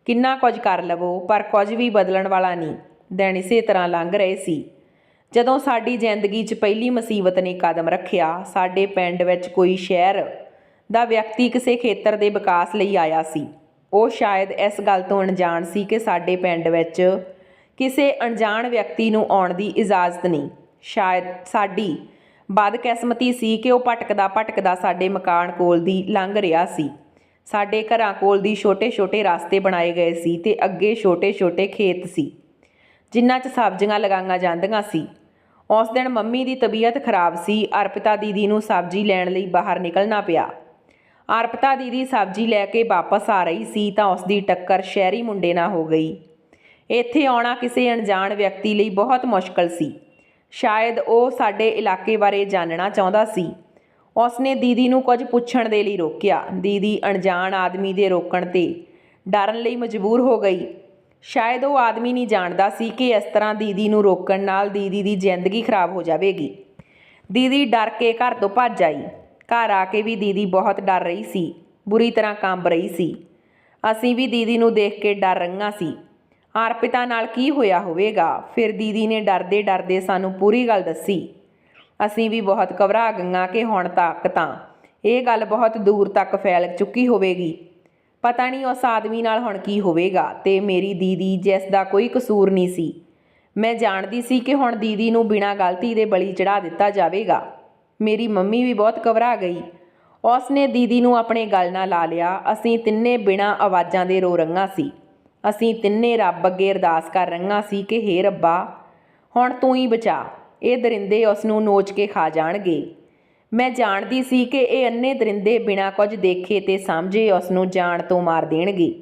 ਕਿੰਨਾ ਕੁਝ ਕਰ ਲਵੋ ਪਰ ਕੁਝ ਵੀ ਬਦਲਣ ਵਾਲਾ ਨਹੀਂ। ਦਿਨ ਇਸੇ ਤਰ੍ਹਾਂ ਲੰਘ ਰਹੇ ਸੀ ਜਦੋਂ ਸਾਡੀ ਜ਼ਿੰਦਗੀ 'ਚ ਪਹਿਲੀ ਮੁਸੀਬਤ ਨੇ ਕਦਮ ਰੱਖਿਆ। ਸਾਡੇ ਪਿੰਡ ਵਿੱਚ ਕੋਈ ਸ਼ਹਿਰ ਦਾ ਵਿਅਕਤੀ ਕਿਸੇ ਖੇਤਰ ਦੇ ਵਿਕਾਸ ਲਈ ਆਇਆ ਸੀ। ਉਹ ਸ਼ਾਇਦ ਇਸ ਗੱਲ ਤੋਂ ਅਣਜਾਣ ਸੀ ਕਿ ਸਾਡੇ ਪਿੰਡ ਵਿੱਚ ਕਿਸੇ ਅਣਜਾਣ ਵਿਅਕਤੀ ਨੂੰ ਆਉਣ ਦੀ ਇਜਾਜ਼ਤ ਨਹੀਂ। ਸ਼ਾਇਦ ਸਾਡੀ ਬਦਕਿਸਮਤੀ ਸੀ ਕਿ ਉਹ ਭਟਕਦਾ ਭਟਕਦਾ ਸਾਡੇ ਮਕਾਨ ਕੋਲ ਦੀ ਲੰਘ ਰਿਹਾ ਸੀ। ਸਾਡੇ ਘਰਾਂ ਕੋਲ ਦੀ ਛੋਟੇ-ਛੋਟੇ ਰਸਤੇ ਬਣਾਏ ਗਏ ਸੀ ਤੇ ਅੱਗੇ ਛੋਟੇ-ਛੋਟੇ ਖੇਤ ਸੀ ਜਿਨ੍ਹਾਂ 'ਚ ਸਬਜ਼ੀਆਂ ਲਗਾਈਆਂ ਜਾਂਦੀਆਂ ਸੀ। ਉਸ ਦਿਨ ਮੰਮੀ ਦੀ ਤਬੀਅਤ ਖਰਾਬ ਸੀ। ਅਰਪਿਤਾ ਦੀਦੀ ਨੂੰ ਸਬਜ਼ੀ ਲੈਣ ਲਈ ਬਾਹਰ ਨਿਕਲਣਾ ਪਿਆ। ਅਰਪਿਤਾ ਦੀਦੀ ਸਬਜ਼ੀ ਲੈ ਕੇ ਵਾਪਸ ਆ ਰਹੀ ਸੀ ਤਾਂ ਉਸ ਦੀ ਟੱਕਰ ਸ਼ਹਿਰੀ ਮੁੰਡੇ ਨਾਲ ਹੋ ਗਈ। ਇੱਥੇ ਆਉਣਾ ਕਿਸੇ ਅਣਜਾਣ ਵਿਅਕਤੀ ਲਈ ਬਹੁਤ ਮੁਸ਼ਕਲ ਸੀ। ਸ਼ਾਇਦ ਉਹ ਸਾਡੇ ਇਲਾਕੇ ਬਾਰੇ ਜਾਣਨਾ ਚਾਹੁੰਦਾ ਸੀ। ਉਸਨੇ ਦੀਦੀ ਨੂੰ ਕੁਝ ਪੁੱਛਣ ਦੇ ਲਈ ਰੋਕਿਆ। ਦੀਦੀ ਅਣਜਾਣ ਆਦਮੀ ਦੇ ਰੋਕਣ 'ਤੇ ਡਰਨ ਲਈ ਮਜਬੂਰ ਹੋ ਗਈ। ਸ਼ਾਇਦ ਉਹ ਆਦਮੀ ਨਹੀਂ ਜਾਣਦਾ ਸੀ ਕਿ ਇਸ ਤਰ੍ਹਾਂ ਦੀਦੀ ਨੂੰ ਰੋਕਣ ਨਾਲ ਦੀਦੀ ਦੀ ਜ਼ਿੰਦਗੀ ਖਰਾਬ ਹੋ ਜਾਵੇਗੀ। ਦੀਦੀ ਡਰ ਕੇ ਘਰ ਤੋਂ ਭੱਜ ਆਈ। ਘਰ ਆ ਕੇ ਵੀ ਦੀਦੀ ਬਹੁਤ ਡਰ ਰਹੀ ਸੀ, ਬੁਰੀ ਤਰ੍ਹਾਂ ਕੰਬ ਰਹੀ ਸੀ। ਅਸੀਂ ਵੀ ਦੀਦੀ ਨੂੰ ਦੇਖ ਕੇ ਡਰ ਰਹੀਆਂ ਸੀ। ਅਰਪਿਤਾ ਨਾਲ ਕੀ ਹੋਇਆ ਹੋਵੇਗਾ। ਫਿਰ ਦੀਦੀ ਨੇ ਡਰਦੇ ਡਰਦੇ ਸਾਨੂੰ ਪੂਰੀ ਗੱਲ ਦੱਸੀ। ਅਸੀਂ ਵੀ ਬਹੁਤ ਘਬਰਾ ਗਈਆਂ ਕਿ ਹੁਣ ਤੱਕ ਤਾਂ ਇਹ ਗੱਲ ਬਹੁਤ ਦੂਰ ਤੱਕ ਫੈਲ ਚੁੱਕੀ ਹੋਵੇਗੀ। ਪਤਾ ਨਹੀਂ ਉਸ ਆਦਮੀ ਨਾਲ ਹੁਣ ਕੀ ਹੋਵੇਗਾ। ਤੇ ਮੇਰੀ ਦੀਦੀ, ਜਿਸ ਦਾ ਕੋਈ ਕਸੂਰ ਨਹੀਂ ਸੀ, ਮੈਂ ਜਾਣਦੀ ਸੀ ਕਿ ਹੁਣ ਦੀਦੀ ਨੂੰ ਬਿਨਾਂ ਗਲਤੀ ਦੇ ਬਲੀ ਚੜ੍ਹਾ ਦਿੱਤਾ ਜਾਵੇਗਾ। ਮੇਰੀ ਮੰਮੀ ਵੀ ਬਹੁਤ ਘਬਰਾ ਗਈ। ਉਸ ਨੇ ਦੀਦੀ ਨੂੰ ਆਪਣੇ ਗਲ ਨਾਲ ਲਾ ਲਿਆ। ਅਸੀਂ ਤਿੰਨੇ ਬਿਨਾਂ ਆਵਾਜ਼ਾਂ ਦੇ ਰੋ ਰਹੀਆਂ ਸੀ। ਅਸੀਂ ਤਿੰਨੇ ਰੱਬ ਅੱਗੇ ਅਰਦਾਸ ਕਰ ਰਹੀਆਂ ਸੀ ਕਿ ਹੇ ਰੱਬਾ, ਹੁਣ ਤੂੰ ਹੀ ਬਚਾ, ਇਹ ਦਰਿੰਦੇ ਉਸ ਨੂੰ ਨੋਚ ਕੇ ਖਾ ਜਾਣਗੇ। ਮੈਂ ਜਾਣਦੀ ਸੀ ਕਿ ਇਹ ਅੰਨੇ ਦਰਿੰਦੇ ਬਿਨਾਂ ਕੁਝ ਦੇਖੇ ਤੇ ਸਮਝੇ ਉਸ ਨੂੰ ਜਾਨ ਤੋਂ ਮਾਰ ਦੇਣਗੇ।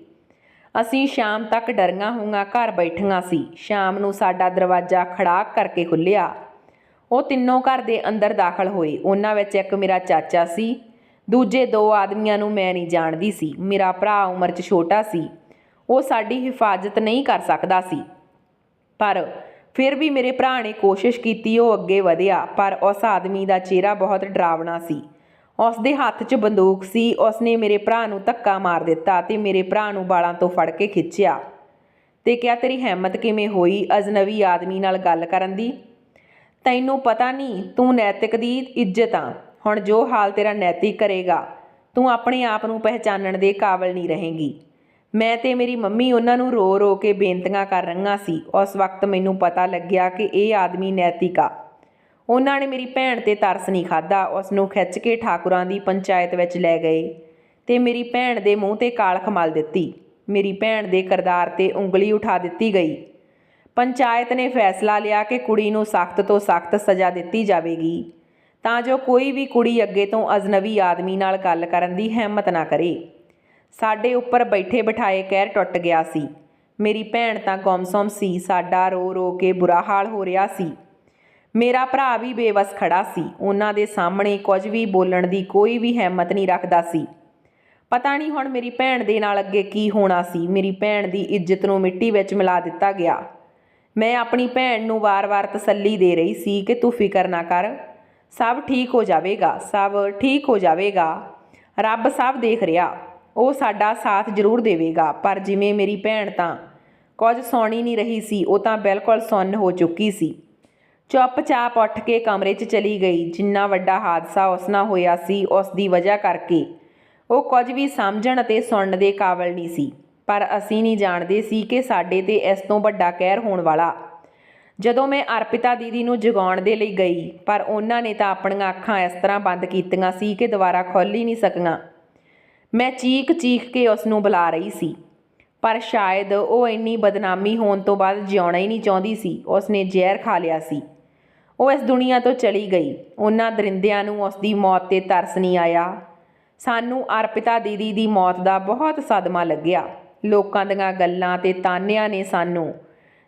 ਅਸੀਂ ਸ਼ਾਮ ਤੱਕ ਡਰੀਆਂ ਹੋਈਆਂ ਘਰ ਬੈਠੀਆਂ ਸੀ। ਸ਼ਾਮ ਨੂੰ ਸਾਡਾ ਦਰਵਾਜ਼ਾ ਖੜਾਕ ਕਰਕੇ ਖੁੱਲ੍ਹਿਆ। ਉਹ ਤਿੰਨੋਂ ਘਰ ਦੇ ਅੰਦਰ ਦਾਖਲ ਹੋਏ। ਉਹਨਾਂ ਵਿੱਚ ਇੱਕ ਮੇਰਾ ਚਾਚਾ ਸੀ। ਦੂਜੇ ਦੋ ਆਦਮੀਆਂ ਨੂੰ ਮੈਂ ਨਹੀਂ ਜਾਣਦੀ ਸੀ। ਮੇਰਾ ਭਰਾ ਉਮਰ 'ਚ ਛੋਟਾ ਸੀ, ਉਹ ਸਾਡੀ ਹਿਫਾਜ਼ਤ ਨਹੀਂ ਕਰ ਸਕਦਾ ਸੀ। ਪਰ ਫਿਰ ਵੀ ਮੇਰੇ ਭਰਾ ਨੇ ਕੋਸ਼ਿਸ਼ ਕੀਤੀ। ਉਹ ਅੱਗੇ ਵਧਿਆ, ਪਰ ਉਸ ਆਦਮੀ ਦਾ ਚਿਹਰਾ ਬਹੁਤ ਡਰਾਵਣਾ ਸੀ। ਉਸ ਦੇ ਹੱਥ 'ਚ ਬੰਦੂਕ ਸੀ। ਉਸ ਨੇ ਮੇਰੇ ਭਰਾ ਨੂੰ ਧੱਕਾ ਮਾਰ ਦਿੱਤਾ ਤੇ ਮੇਰੇ ਭਰਾ ਨੂੰ ਵਾਲਾਂ ਤੋਂ ਫੜ ਕੇ ਖਿੱਚਿਆ ਤੇ ਕਿਹਾ, ਤੇਰੀ ਹਿੰਮਤ ਕਿਵੇਂ ਹੋਈ ਅਜਨਬੀ ਆਦਮੀ ਨਾਲ ਗੱਲ ਕਰਨ ਦੀ? ਤੈਨੂੰ ਪਤਾ ਨਹੀਂ ਤੂੰ ਨੈਤਿਕ ਦੀ ਇੱਜ਼ਤ ਆ। ਹੁਣ ਜੋ ਹਾਲ ਤੇਰਾ ਨੈਤਿਕ ਕਰੇਗਾ, ਤੂੰ ਆਪਣੇ ਆਪ ਨੂੰ ਪਹਿਚਾਨਣ ਦੇ ਕਾਬਲ ਨਹੀਂ ਰਹੇਂਗੀ। ਮੈਂ ਤੇ ਮੇਰੀ ਮੰਮੀ ਉਹਨਾਂ ਨੂੰ ਰੋ ਰੋ ਕੇ ਬੇਨਤੀਆਂ ਕਰ ਰਹੀਆਂ ਸੀ। ਉਸ ਵਕਤ ਮੈਨੂੰ ਪਤਾ ਲੱਗਿਆ ਕਿ ਇਹ ਆਦਮੀ ਨੈਤਿਕ ਆ। ਉਹਨਾਂ ਨੇ ਮੇਰੀ ਭੈਣ 'ਤੇ ਤਰਸ ਨਹੀਂ ਖਾਧਾ। ਉਸ ਨੂੰ ਖਿੱਚ ਕੇ ਠਾਕੁਰਾਂ ਦੀ ਪੰਚਾਇਤ ਵਿੱਚ ਲੈ ਗਏ ਤੇ ਮੇਰੀ ਭੈਣ ਦੇ ਮੂੰਹ 'ਤੇ ਕਾਲਖ ਮਲ ਦਿੱਤੀ। ਮੇਰੀ ਭੈਣ ਦੇ ਕਿਰਦਾਰ 'ਤੇ ਉਂਗਲੀ ਉਠਾ ਦਿੱਤੀ ਗਈ। ਪੰਚਾਇਤ ਨੇ ਫੈਸਲਾ ਲਿਆ ਕਿ ਕੁੜੀ ਨੂੰ ਸਖਤ ਤੋਂ ਸਖਤ ਸਜ਼ਾ ਦਿੱਤੀ ਜਾਵੇਗੀ ਤਾਂ ਜੋ ਕੋਈ ਵੀ ਕੁੜੀ ਅੱਗੇ ਤੋਂ ਅਜਨਬੀ ਆਦਮੀ ਨਾਲ ਗੱਲ ਕਰਨ ਦੀ ਹਿੰਮਤ ਨਾ ਕਰੇ। ਸਾਡੇ ਉੱਪਰ ਬੈਠੇ ਬਿਠਾਏ ਕਹਿਰ ਟੁੱਟ ਗਿਆ ਸੀ। ਮੇਰੀ ਭੈਣ ਤਾਂ ਗੁੰਮਸੁੰਮ ਸੀ। ਸਾਡਾ ਰੋ ਰੋ ਕੇ ਬੁਰਾ ਹਾਲ ਹੋ ਰਿਹਾ ਸੀ। ਮੇਰਾ ਭਰਾ ਵੀ ਬੇਵਸ ਖੜਾ ਸੀ। ਉਹਨਾਂ ਦੇ ਸਾਹਮਣੇ ਕੁਝ ਵੀ ਬੋਲਣ ਦੀ ਕੋਈ ਵੀ ਹਿੰਮਤ ਨਹੀਂ ਰੱਖਦਾ ਸੀ। ਪਤਾ ਨਹੀਂ ਹੁਣ ਮੇਰੀ ਭੈਣ ਦੇ ਨਾਲ ਅੱਗੇ ਕੀ ਹੋਣਾ ਸੀ। ਮੇਰੀ ਭੈਣ ਦੀ ਇੱਜ਼ਤ ਨੂੰ ਮਿੱਟੀ ਵਿੱਚ ਮਿਲਾ ਦਿੱਤਾ ਗਿਆ। ਮੈਂ ਆਪਣੀ ਭੈਣ ਨੂੰ ਵਾਰ-ਵਾਰ ਤਸੱਲੀ ਦੇ ਰਹੀ ਸੀ ਕਿ ਤੂੰ ਫਿਕਰ ਨਾ ਕਰ, ਸਭ ਠੀਕ ਹੋ ਜਾਵੇਗਾ, ਸਭ ਠੀਕ ਹੋ ਜਾਵੇਗਾ। ਰੱਬ ਸਭ ਦੇਖ ਰਿਹਾ, ਉਹ ਸਾਡਾ ਸਾਥ ਜ਼ਰੂਰ ਦੇਵੇਗਾ। ਪਰ ਜਿਵੇਂ ਮੇਰੀ ਭੈਣ ਤਾਂ ਕੁਝ ਸੁਣ ਹੀ ਨਹੀਂ ਰਹੀ ਸੀ, ਉਹ ਤਾਂ ਬਿਲਕੁਲ ਸੁੰਨ ਹੋ ਚੁੱਕੀ ਸੀ। ਚੁੱਪ-ਚਾਪ ਉੱਠ ਕੇ ਕਮਰੇ 'ਚ ਚਲੀ ਗਈ। ਜਿੰਨਾ ਵੱਡਾ ਹਾਦਸਾ ਉਸ ਨਾਲ ਹੋਇਆ ਸੀ, ਉਸ ਦੀ ਵਜ੍ਹਾ ਕਰਕੇ ਉਹ ਕੁਝ ਵੀ ਸਮਝਣ ਅਤੇ ਸੁਣਨ ਦੇ ਕਾਬਲ ਨਹੀਂ ਸੀ। ਪਰ ਅਸੀਂ ਨਹੀਂ ਜਾਣਦੇ ਸੀ ਕਿ ਸਾਡੇ 'ਤੇ ਇਸ ਤੋਂ ਵੱਡਾ ਕਹਿਰ ਹੋਣ ਵਾਲਾ। ਜਦੋਂ ਮੈਂ ਅਰਪਿਤਾ ਦੀਦੀ ਨੂੰ ਜਗਾਉਣ ਦੇ ਲਈ ਗਈ, ਪਰ ਉਹਨਾਂ ਨੇ ਤਾਂ ਆਪਣੀਆਂ ਅੱਖਾਂ ਇਸ ਤਰ੍ਹਾਂ ਬੰਦ ਕੀਤੀਆਂ ਸੀ ਕਿ ਦੁਬਾਰਾ ਖੁੱਲ੍ਹ ਹੀ ਨਹੀਂ ਸਕੀਆਂ। ਮੈਂ ਚੀਖ ਕੇ ਉਸ ਨੂੰ ਬੁਲਾ ਰਹੀ ਸੀ, ਪਰ ਸ਼ਾਇਦ ਉਹ ਇੰਨੀ ਬਦਨਾਮੀ ਹੋਣ ਤੋਂ ਬਾਅਦ ਜਿਉਣਾ ਹੀ ਨਹੀਂ ਚਾਹੁੰਦੀ ਸੀ। ਉਸ ਨੇ ਜ਼ਹਿਰ ਖਾ ਲਿਆ ਸੀ। ਉਹ ਇਸ ਦੁਨੀਆ ਤੋਂ ਚਲੀ ਗਈ। ਉਹਨਾਂ ਦਰਿੰਦਿਆਂ ਨੂੰ ਉਸ ਦੀ ਮੌਤ 'ਤੇ ਤਰਸ ਨਹੀਂ ਆਇਆ। ਸਾਨੂੰ ਅਰਪਿਤਾ ਦੀਦੀ ਦੀ ਮੌਤ ਦਾ ਬਹੁਤ ਸਦਮਾ ਲੱਗਿਆ। ਲੋਕਾਂ ਦੀਆਂ ਗੱਲਾਂ ਤੇ ਤਾਨਿਆਂ ਨੇ ਸਾਨੂੰ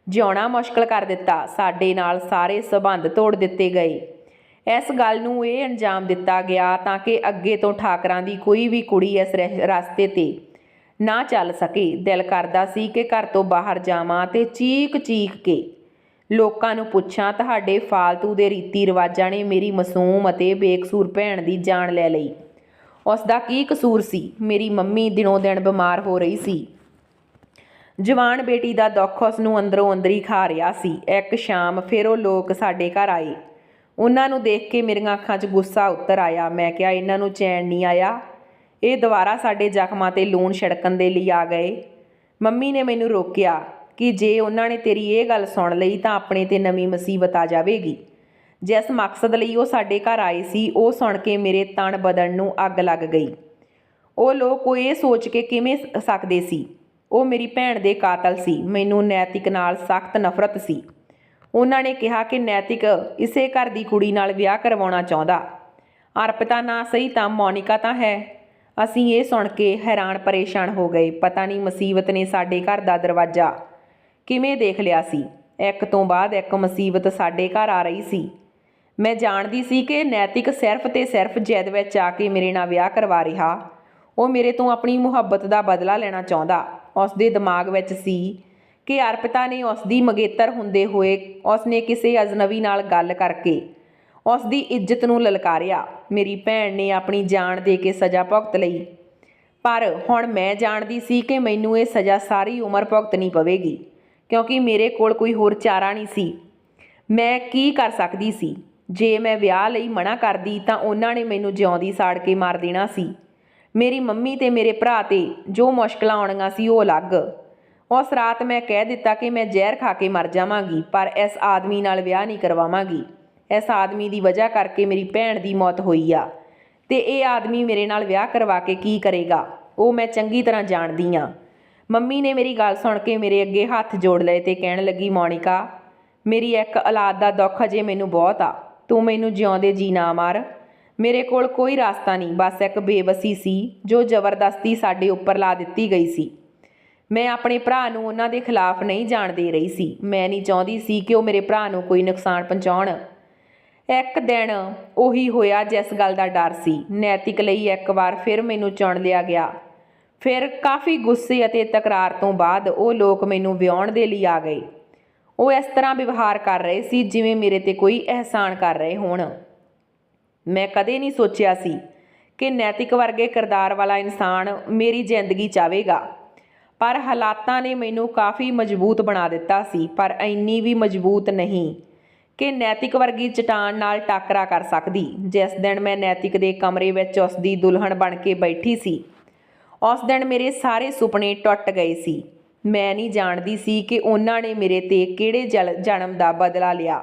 ਜਿਉਣਾ ਮੁਸ਼ਕਲ ਕਰ ਦਿੱਤਾ। ਸਾਡੇ ਨਾਲ ਸਾਰੇ ਸੰਬੰਧ ਤੋੜ ਦਿੱਤੇ ਗਏ। ਇਸ ਗੱਲ ਨੂੰ ਇਹ ਅੰਜਾਮ ਦਿੱਤਾ ਗਿਆ ਤਾਂ ਕਿ ਅੱਗੇ ਤੋਂ ਠਾਕਰਾਂ ਦੀ ਕੋਈ ਵੀ ਕੁੜੀ ਇਸ ਰਸਤੇ 'ਤੇ ਨਾ ਚੱਲ ਸਕੇ। ਦਿਲ ਕਰਦਾ ਸੀ ਕਿ ਘਰ ਤੋਂ ਬਾਹਰ ਜਾਵਾਂ ਤੇ ਚੀਖ ਕੇ ਲੋਕਾਂ ਨੂੰ ਪੁੱਛਾਂ, ਤੁਹਾਡੇ ਫਾਲਤੂ ਦੇ ਰੀਤੀ ਰਿਵਾਜਾਂ ਨੇ ਮੇਰੀ ਮਾਸੂਮ ਅਤੇ ਬੇਕਸੂਰ ਭੈਣ ਦੀ ਜਾਨ ਲੈ ਲਈ। ਉਸ ਦਾ ਕੀ ਕਸੂਰ ਸੀ? ਮੇਰੀ ਮੰਮੀ ਦਿਨੋਂ ਦਿਨ ਬਿਮਾਰ ਹੋ ਰਹੀ ਸੀ। ਜਵਾਨ ਬੇਟੀ ਦਾ ਦੁੱਖ ਉਸ ਨੂੰ ਅੰਦਰੋਂ ਅੰਦਰੀ ਖਾ ਰਿਹਾ ਸੀ। ਇੱਕ ਸ਼ਾਮ ਫਿਰ ਉਹ ਲੋਕ ਸਾਡੇ ਘਰ ਆਏ। ਉਹਨਾਂ ਨੂੰ ਦੇਖ ਕੇ ਮੇਰੀਆਂ ਅੱਖਾਂ 'ਚ ਗੁੱਸਾ ਉਤਰ ਆਇਆ। ਮੈਂ ਕਿਹਾ, ਇਹਨਾਂ ਨੂੰ ਚੈਨ ਨਹੀਂ ਆਇਆ, ਇਹ ਦੁਬਾਰਾ ਸਾਡੇ ਜ਼ਖਮਾਂ 'ਤੇ ਲੂਣ ਛਿੜਕਣ ਦੇ ਲਈ ਆ ਗਏ। ਮੰਮੀ ਨੇ ਮੈਨੂੰ ਰੋਕਿਆ ਕਿ ਜੇ ਉਹਨਾਂ ਨੇ ਤੇਰੀ ਇਹ ਗੱਲ ਸੁਣ ਲਈ ਤਾਂ ਆਪਣੇ 'ਤੇ ਨਵੀਂ ਮੁਸੀਬਤ ਆ ਜਾਵੇਗੀ। ਜਿਸ ਮਕਸਦ ਲਈ ਉਹ ਸਾਡੇ ਘਰ ਆਏ ਸੀ, ਉਹ ਸੁਣ ਕੇ ਮੇਰੇ ਤਣ ਬਦਨ ਨੂੰ ਅੱਗ ਲੱਗ ਗਈ। ਉਹ ਲੋਕ ਉਹ ਇਹ ਸੋਚ ਕੇ ਕਿਵੇਂ ਸਕਦੇ ਸੀ ਉਹ ਮੇਰੀ ਭੈਣ ਦੇ ਕਾਤਲ ਸੀ। ਮੈਨੂੰ ਨੈਤਿਕ ਨਾਲ ਸਖਤ ਨਫ਼ਰਤ ਸੀ। ਉਹਨਾਂ ਨੇ ਕਿਹਾ ਕਿ ਨੈਤਿਕ ਇਸੇ ਘਰ ਦੀ ਕੁੜੀ ਨਾਲ ਵਿਆਹ ਕਰਵਾਉਣਾ ਚਾਹੁੰਦਾ। ਅਰਪਿਤਾ ਨਾ ਸਹੀ ਤਾਂ ਮੋਨਿਕਾ ਤਾਂ ਹੈ। ਅਸੀਂ ਇਹ ਸੁਣ ਕੇ ਹੈਰਾਨ ਪਰੇਸ਼ਾਨ ਹੋ ਗਏ। ਪਤਾ ਨਹੀਂ ਮੁਸੀਬਤ ਨੇ ਸਾਡੇ ਘਰ ਦਾ ਦਰਵਾਜ਼ਾ ਕਿਵੇਂ ਦੇਖ ਲਿਆ ਸੀ। ਇੱਕ ਤੋਂ ਬਾਅਦ ਇੱਕ ਮੁਸੀਬਤ ਸਾਡੇ ਘਰ ਆ ਰਹੀ ਸੀ। ਮੈਂ ਜਾਣਦੀ ਸੀ ਕਿ ਨੈਤਿਕ ਸਿਰਫ ਤੇ ਸਿਰਫ ਜਿੱਦ ਵਿੱਚ ਆ ਕੇ ਮੇਰੇ ਨਾਲ ਵਿਆਹ ਕਰਵਾ ਰਿਹਾ। ਉਹ ਮੇਰੇ ਤੋਂ ਆਪਣੀ ਮੁਹੱਬਤ ਦਾ ਬਦਲਾ ਲੈਣਾ ਚਾਹੁੰਦਾ। ਉਸ ਦੇ ਦਿਮਾਗ ਵਿੱਚ ਸੀ ਕਿ ਅਰਪਿਤਾ ਨੇ ਉਸ ਦੀ ਮੰਗੇਤਰ ਹੁੰਦੇ ਹੋਏ ਉਸ ਨੇ ਕਿਸੇ ਅਜਨਬੀ ਨਾਲ ਗੱਲ ਕਰਕੇ ਉਸ ਦੀ ਇੱਜ਼ਤ ਨੂੰ ਲਲਕਾਰਿਆ। ਮੇਰੀ ਭੈਣ ਨੇ ਆਪਣੀ ਜਾਨ ਦੇ ਕੇ ਸਜ਼ਾ ਭੁਗਤ ਲਈ, ਪਰ ਹੁਣ ਮੈਂ ਜਾਣਦੀ ਸੀ ਕਿ ਮੈਨੂੰ ਇਹ ਸਜ਼ਾ ਸਾਰੀ ਉਮਰ ਭੁਗਤਣੀ ਪਵੇਗੀ, ਕਿਉਂਕਿ ਮੇਰੇ ਕੋਲ ਕੋਈ ਹੋਰ ਚਾਰਾ ਨਹੀਂ ਸੀ। ਮੈਂ ਕੀ ਕਰ ਸਕਦੀ ਸੀ? ਜੇ ਮੈਂ ਵਿਆਹ ਲਈ ਮਨਾ ਕਰਦੀ ਤਾਂ ਉਹਨਾਂ ਨੇ ਮੈਨੂੰ ਜਿਉਂਦੀ ਸਾੜ ਕੇ ਮਾਰ ਦੇਣਾ ਸੀ। ਮੇਰੀ ਮੰਮੀ ਤੇ ਮੇਰੇ ਭਰਾ ਤੇ ਜੋ ਮੁਸ਼ਕਲਾਂ ਆਉਣੀਆਂ ਸੀ ਉਹ ਅਲੱਗ। ਉਸ ਰਾਤ ਮੈਂ ਕਹਿ ਦਿੱਤਾ ਕਿ ਮੈਂ ਜ਼ਹਿਰ ਖਾ ਕੇ ਮਰ ਜਾਵਾਂਗੀ, ਪਰ ਇਸ ਆਦਮੀ ਨਾਲ ਵਿਆਹ ਨਹੀਂ ਕਰਵਾਵਾਂਗੀ। ਇਸ ਆਦਮੀ ਦੀ ਵਜ੍ਹਾ ਕਰਕੇ ਮੇਰੀ ਭੈਣ ਦੀ ਮੌਤ ਹੋਈ ਆ, ਤੇ ਇਹ ਆਦਮੀ ਮੇਰੇ ਨਾਲ ਵਿਆਹ ਕਰਵਾ ਕੇ ਕੀ ਕਰੇਗਾ ਉਹ ਮੈਂ ਚੰਗੀ ਤਰ੍ਹਾਂ ਜਾਣਦੀ ਹਾਂ। ਮੰਮੀ ਨੇ ਮੇਰੀ ਗੱਲ ਸੁਣ ਕੇ ਮੇਰੇ ਅੱਗੇ ਹੱਥ ਜੋੜ ਲਏ ਤੇ ਕਹਿਣ ਲੱਗੀ, ਮੋਨਿਕਾ, ਮੇਰੀ ਇੱਕ ਔਲਾਦ ਦਾ ਦੁੱਖ ਅਜੇ ਮੈਨੂੰ ਬਹੁਤ ਆ। ਤੂੰ ਮੈਨੂੰ ਜਿਉਂਦੇ ਜੀ ਨਾ ਮਾਰ। ਮੇਰੇ ਕੋਲ ਕੋਈ ਰਾਸਤਾ ਨਹੀਂ, ਬਸ ਇੱਕ ਬੇਵਸੀ ਸੀ ਜੋ ਜ਼ਬਰਦਸਤੀ ਸਾਡੇ ਉੱਪਰ ਲਾ ਦਿੱਤੀ ਗਈ ਸੀ। ਮੈਂ ਆਪਣੇ ਭਰਾ ਨੂੰ ਉਹਨਾਂ ਦੇ ਖਿਲਾਫ ਨਹੀਂ ਜਾਣ ਦੇ ਰਹੀ ਸੀ। ਮੈਂ ਨਹੀਂ ਚਾਹੁੰਦੀ ਸੀ ਕਿ ਉਹ ਮੇਰੇ ਭਰਾ ਨੂੰ ਕੋਈ ਨੁਕਸਾਨ ਪਹੁੰਚਾਉਣ। ਇੱਕ ਦਿਨ ਉਹੀ ਹੋਇਆ ਜਿਸ ਗੱਲ ਦਾ ਡਰ ਸੀ। ਨੈਤਿਕ ਲਈ ਇੱਕ ਵਾਰ ਫਿਰ ਮੈਨੂੰ ਚੁਣ ਲਿਆ ਗਿਆ। ਫਿਰ ਕਾਫੀ ਗੁੱਸੇ ਅਤੇ ਤਕਰਾਰ ਤੋਂ ਬਾਅਦ ਉਹ ਲੋਕ ਮੈਨੂੰ ਵਿਆਹੁਣ ਦੇ ਲਈ ਆ ਗਏ। ਉਹ ਇਸ ਤਰ੍ਹਾਂ ਵਿਵਹਾਰ ਕਰ ਰਹੇ ਸੀ ਜਿਵੇਂ ਮੇਰੇ ਤੇ ਕੋਈ ਅਹਿਸਾਨ ਕਰ ਰਹੇ ਹੋਣ। ਮੈਂ ਕਦੇ ਨਹੀਂ ਸੋਚਿਆ ਸੀ ਕਿ ਨੈਤਿਕ ਵਰਗੇ ਕਿਰਦਾਰ ਵਾਲਾ ਇਨਸਾਨ ਮੇਰੀ ਜ਼ਿੰਦਗੀ ਚਾਹੇਗਾ, ਪਰ ਹਾਲਾਤਾਂ ਨੇ ਮੈਨੂੰ ਕਾਫੀ ਮਜ਼ਬੂਤ ਬਣਾ ਦਿੱਤਾ ਸੀ, ਪਰ ਇੰਨੀ ਵੀ ਮਜ਼ਬੂਤ ਨਹੀਂ ਕਿ ਨੈਤਿਕ ਵਰਗੀ ਚਟਾਨ ਨਾਲ ਟਾਕਰਾ ਕਰ ਸਕਦੀ। ਜਿਸ ਦਿਨ ਮੈਂ ਨੈਤਿਕ ਦੇ ਕਮਰੇ ਵਿੱਚ ਉਸ ਦੀ ਦੁਲਹਨ ਬਣ ਕੇ ਬੈਠੀ ਸੀ, ਉਸ ਦਿਨ ਮੇਰੇ ਸਾਰੇ ਸੁਪਨੇ ਟੁੱਟ ਗਏ ਸੀ। ਮੈਂ ਨਹੀਂ ਜਾਣਦੀ ਸੀ ਕਿ ਉਹਨਾਂ ਨੇ ਮੇਰੇ ਤੇ ਕਿਹੜੇ ਜਨਮ ਦਾ ਬਦਲਾ ਲਿਆ।